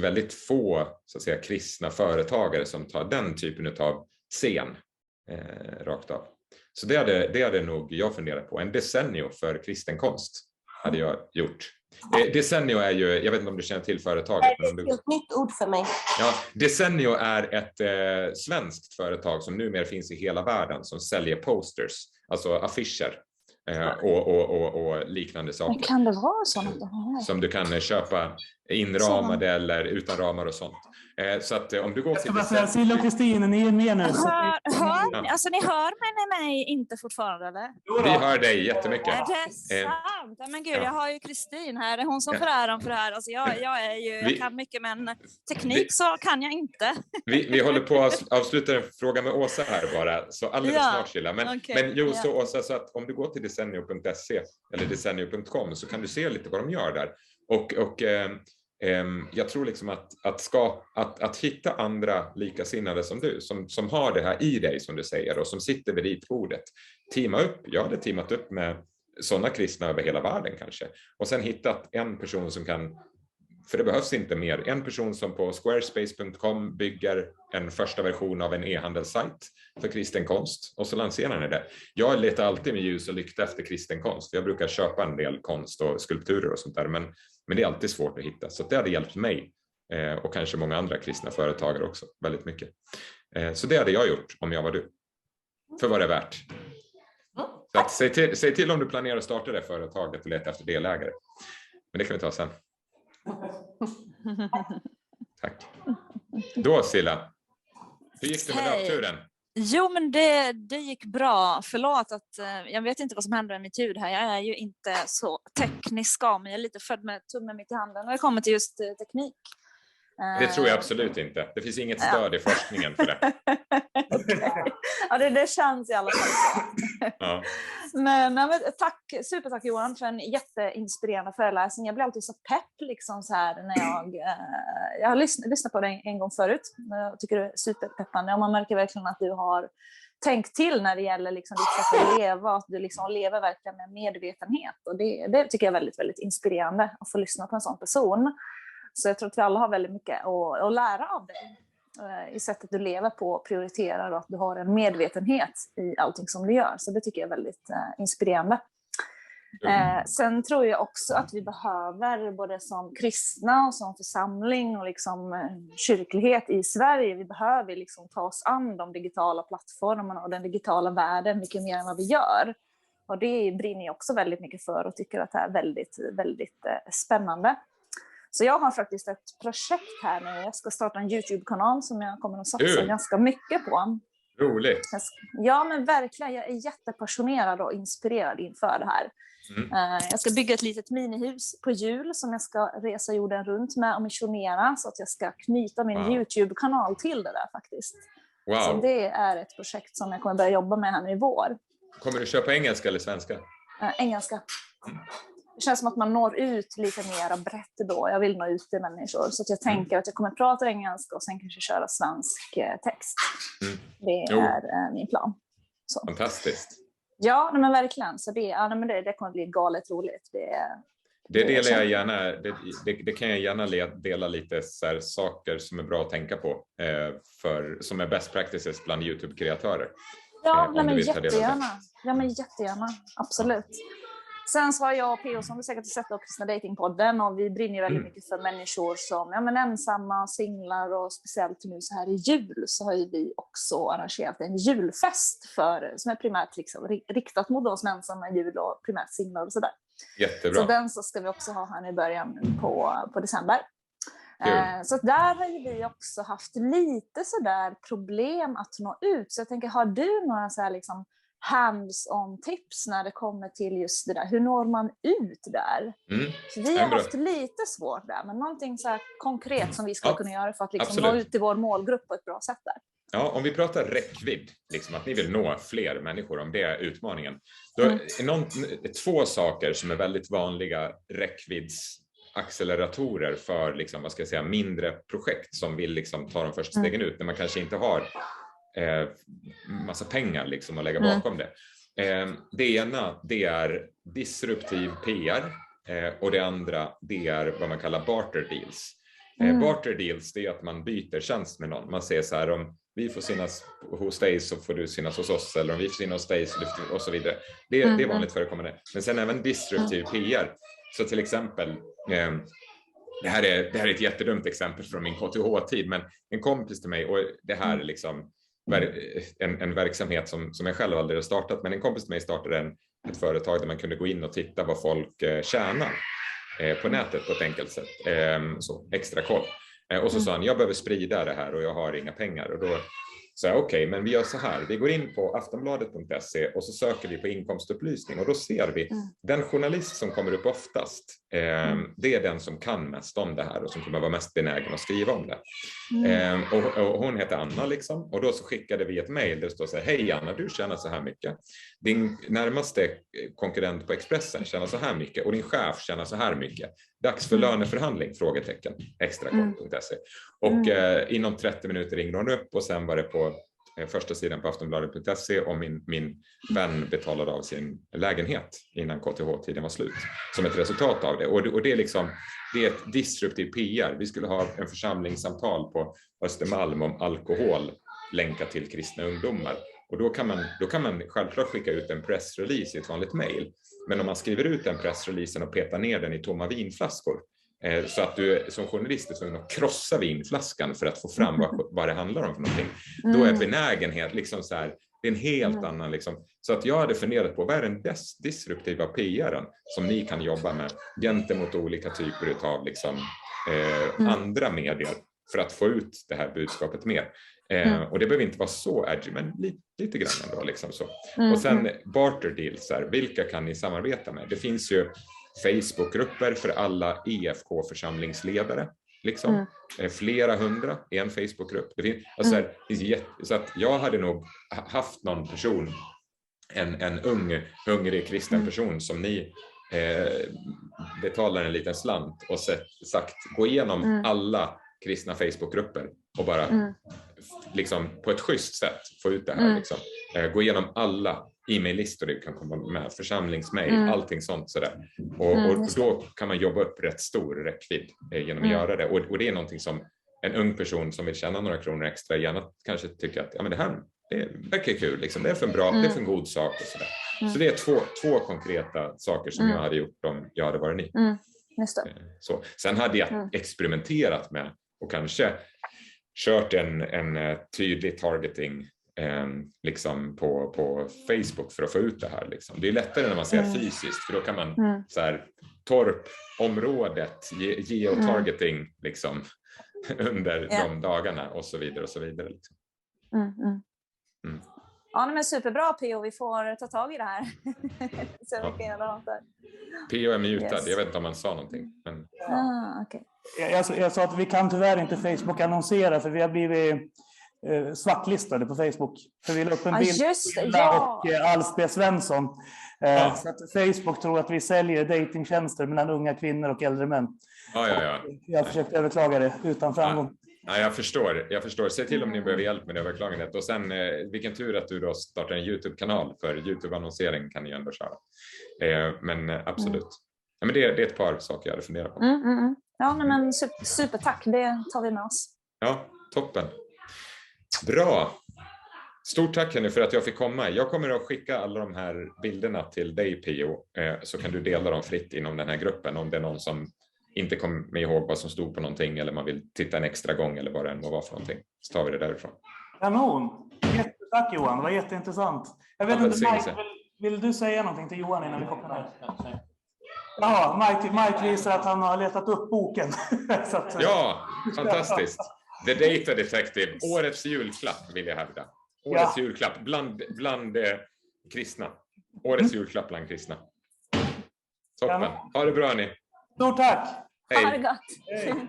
väldigt få så att säga, kristna företagare som tar den typen av scen rakt av. Så det hade nog jag funderat på. En Decennio för kristen konst hade jag gjort. Decennio är ju, jag vet inte om du känner till företaget. Det är ett nytt ord för mig. Ja, Decennio är ett svenskt företag som numera finns i hela världen som säljer posters, alltså affischer och liknande saker. Men kan det vara sånt? Som du kan köpa inramade eller utan ramar och sånt. Så att om du går till Decennio... Silla och Kristin, ni är med nu. Alltså ni hör mig inte fortfarande, eller? Vi hör dig jättemycket. Är det sant? Men gud, jag har ju Kristin här. Det är hon som får äran för det här. Alltså jag kan mycket, men teknik så kan jag inte. Vi håller på att avsluta en fråga med Åsa här bara. Så alldeles snart, Silla. Men så Åsa, så att om du går till decennio.se eller decennio.com så kan du se lite vad de gör där. Och jag tror liksom att hitta andra likasinnade som du, som har det här i dig som du säger och som sitter vid ritbordet. Teama upp, jag hade teamat upp med sådana kristna över hela världen kanske. Och sen hittat en person som kan, för det behövs inte mer, en person som på squarespace.com bygger en första version av en e-handelssajt för kristen konst och så lanserar ni det. Jag letar alltid med ljus och lykta efter kristen konst. Jag brukar köpa en del konst och skulpturer och sånt där, men det är alltid svårt att hitta. Så det hade hjälpt mig och kanske många andra kristna företagare också väldigt mycket. Så det hade jag gjort om jag var du. För vad det är värt. Så att, säg till om du planerar att starta det företaget och leta efter delägare. Men det kan vi ta sen. Tack. Då Silla, hur gick det med löpturen? Jo, men det gick bra. Förlåt att jag vet inte vad som händer med mitt ljud här. Jag är ju inte så teknisk av mig. Jag är lite född med tummen mitt i handen när det kommer till just teknik. Det tror jag absolut inte. Det finns inget stöd i forskningen för det. Ja, det känns i alla fall. Ja. Men supertack Johan för en jätteinspirerande föreläsning. Jag blir alltid så pepp liksom så här när jag har lyssnat på det en gång förut. Jag tycker det är superpeppande och man märker verkligen att du har tänkt till när det gäller liksom ditt sätt att leva, att du liksom lever verkligen med medvetenhet och det tycker jag är väldigt, väldigt inspirerande att få lyssna på en sån person. Så jag tror att vi alla har väldigt mycket att lära av dig i sättet du lever på och prioriterar och att du har en medvetenhet i allting som du gör. Så det tycker jag är väldigt inspirerande. Sen tror jag också att vi behöver både som kristna och som församling och liksom kyrklighet i Sverige. Vi behöver liksom ta oss an de digitala plattformarna och den digitala världen mycket mer än vad vi gör. Och det brinner jag också väldigt mycket för och tycker att det är väldigt, väldigt spännande. Så jag har faktiskt ett projekt här nu. Jag ska starta en YouTube-kanal som jag kommer att satsa ganska mycket på. Roligt. Ja, men verkligen. Jag är jättepassionerad och inspirerad inför det här. Jag ska bygga ett litet minihus på jul som jag ska resa jorden runt med och missionera. Så att jag ska knyta min YouTube-kanal till det där faktiskt. Wow. Så det är ett projekt som jag kommer börja jobba med här nu i vår. Kommer du köpa engelska eller svenska? Engelska. Det känns som att man når ut lite mer brett då. Jag vill nå ut till människor. Så att jag tänker att jag kommer prata engelska och sen kanske köra svensk text. Det är min plan. Så. Fantastiskt. Ja, men verkligen. Så det kommer bli galet roligt. Det delar jag gärna. Det kan jag gärna dela lite så här saker som är bra att tänka på. Som är best practices bland YouTube-kreatörer. Ja, men jättegärna. Absolut. Sen så har jag och P.O. som du säkert sett av Kristna Datingpodden, och vi brinner väldigt mycket för människor som ensamma, singlar, och speciellt nu så här i jul så har ju vi också arrangerat en julfest som är primärt liksom riktat mot oss män som är jul och primärt singlar och sådär. Jättebra. Så den så ska vi också ha här i början på december. Så där har ju vi också haft lite sådär problem att nå ut. Så jag tänker, har du några så här liksom hands-on tips när det kommer till just det där? Hur når man ut där? För vi har haft lite svårt där, men någonting så här konkret som vi ska kunna göra för att liksom nå ut till vår målgrupp på ett bra sätt där. Ja, om vi pratar räckvidd, liksom att ni vill nå fler människor, om det är utmaningen. Då är 2 saker som är väldigt vanliga räckviddsacceleratorer för liksom, vad ska jag säga, mindre projekt som vill liksom ta de första stegen ut när man kanske inte har massa pengar liksom att lägga bakom det. Det ena, det är disruptiv PR, och det andra, det är vad man kallar barter deals. Barter deals, det är att man byter tjänst med någon. Man säger så här, om vi får synas hos dig så får du synas hos oss, eller om vi får synas hos dig och så vidare. Det är vanligt förekommande. Men sen även disruptiv PR. Så till exempel, det här är ett jättedumt exempel från min KTH-tid, men en kompis till mig, och det här är liksom en verksamhet som jag själv aldrig har startat, men en kompis till mig startade ett företag där man kunde gå in och titta vad folk tjänar på nätet på ett enkelt sätt, så extra koll. Och så sa han, jag behöver sprida det här och jag har inga pengar. Och då sa jag, okej, men vi gör så här. Vi går in på aftonbladet.se och så söker vi på inkomstupplysning. Och då ser vi den journalist som kommer upp oftast. Det är den som kan mest om det här och som kommer vara mest benägen att skriva om det. Och hon heter Anna liksom. Och då så skickade vi ett mejl där det står så här, hej Anna, du tjänar så här mycket. Din närmaste konkurrent på Expressen tjänar så här mycket. Och din chef tjänar så här mycket. Dags för löneförhandling? Frågetecken. Extrakoll.se. Och inom 30 minuter ringde hon upp och sen var det på första sidan på aftonbladet.se och min vän betalade av sin lägenhet innan KTH-tiden var slut. Som ett resultat av det. Och det är liksom, det är ett disruptiv PR. Vi skulle ha en församlingssamtal på Östermalm om alkohol länkat till kristna ungdomar. Och då kan man självklart skicka ut en pressrelease i ett vanligt mejl. Men om man skriver ut den pressreleasen och petar ner den i tomma vinflaskor, så att du som journalist är tvungen att krossa vinflaskan för att få fram vad det handlar om för någonting, då är benägenhet liksom så här, det är en helt annan liksom. Så att jag hade funderat på, vad är den disruptiva PR:en som ni kan jobba med gentemot olika typer av liksom, andra medier för att få ut det här budskapet mer. Och det behöver inte vara så edgy, men lite grann ändå liksom så. Och sen barter deals, vilka kan ni samarbeta med? Det finns ju Facebookgrupper för alla EFK-församlingsledare. Liksom. Flera hundra i en Facebookgrupp. Det finns, alltså, så att jag hade nog haft någon person, en ung, hungrig kristen person som ni betalar en liten slant och sagt, gå igenom alla kristna Facebookgrupper och bara liksom, på ett schysst sätt få ut det här. Liksom. Gå igenom alla e-maillistor du kan komma med, församlingsmail, allting sånt sådär. Och då kan man jobba upp rätt stor räckvidd genom att göra det. Och det är någonting som en ung person som vill tjäna några kronor extra gärna kanske tycker att ja, men det här verkar kul, liksom. Det är för en bra, det är för en god sak och sådär. Så det är två konkreta saker som jag hade gjort om jag hade varit ni. Just det. Så. Sen hade jag experimenterat med och kanske kört en tydlig targeting liksom på Facebook för att få ut det här. Liksom. Det är lättare när man ser fysiskt, för då kan man så här, torpområdet, geotargeting liksom, under de dagarna och så vidare och så vidare. Liksom. Ja, men superbra P.O. Vi får ta tag i det här. P.O. är mutad, jag vet inte om man sa någonting. Men... Okay. Jag sa att vi kan tyvärr inte Facebook annonsera för vi har blivit svartlistade på Facebook. För vi la upp en bild och Alf B. Svensson. Så att Facebook tror att vi säljer datingtjänster mellan unga kvinnor och äldre män. Jag har försökt överklaga det utan framgång. Ja, jag förstår. Se till om ni behöver hjälp med överklagandet. Och sen, vilken tur att du då startar en YouTube-kanal, för YouTube-annonsering kan ni ändå köra. Men absolut. Ja, men det är ett par saker jag hade funderat på. Ja, men supertack. Det tar vi med oss. Ja, toppen. Bra. Stort tack Henny för att jag fick komma. Jag kommer att skicka alla de här bilderna till dig Pio, så kan du dela dem fritt inom den här gruppen om det är någon som inte kommer ihåg vad som stod på någonting eller man vill titta en extra gång eller vad det än må vara för någonting. Så tar vi det därifrån. Kanon! Jättetack Johan, det var jätteintressant. Jag vet inte, Mike, vill du säga någonting till Johan innan vi kopplar ner? Ja, Mike visar att han har letat upp boken. Så att, ja, fantastiskt. The Data Detective, årets julklapp vill jag hävda. Årets julklapp bland kristna. Årets julklapp bland kristna. Toppen. Ha det bra ni. Stort tack. Hej. Ha det gott. Hej.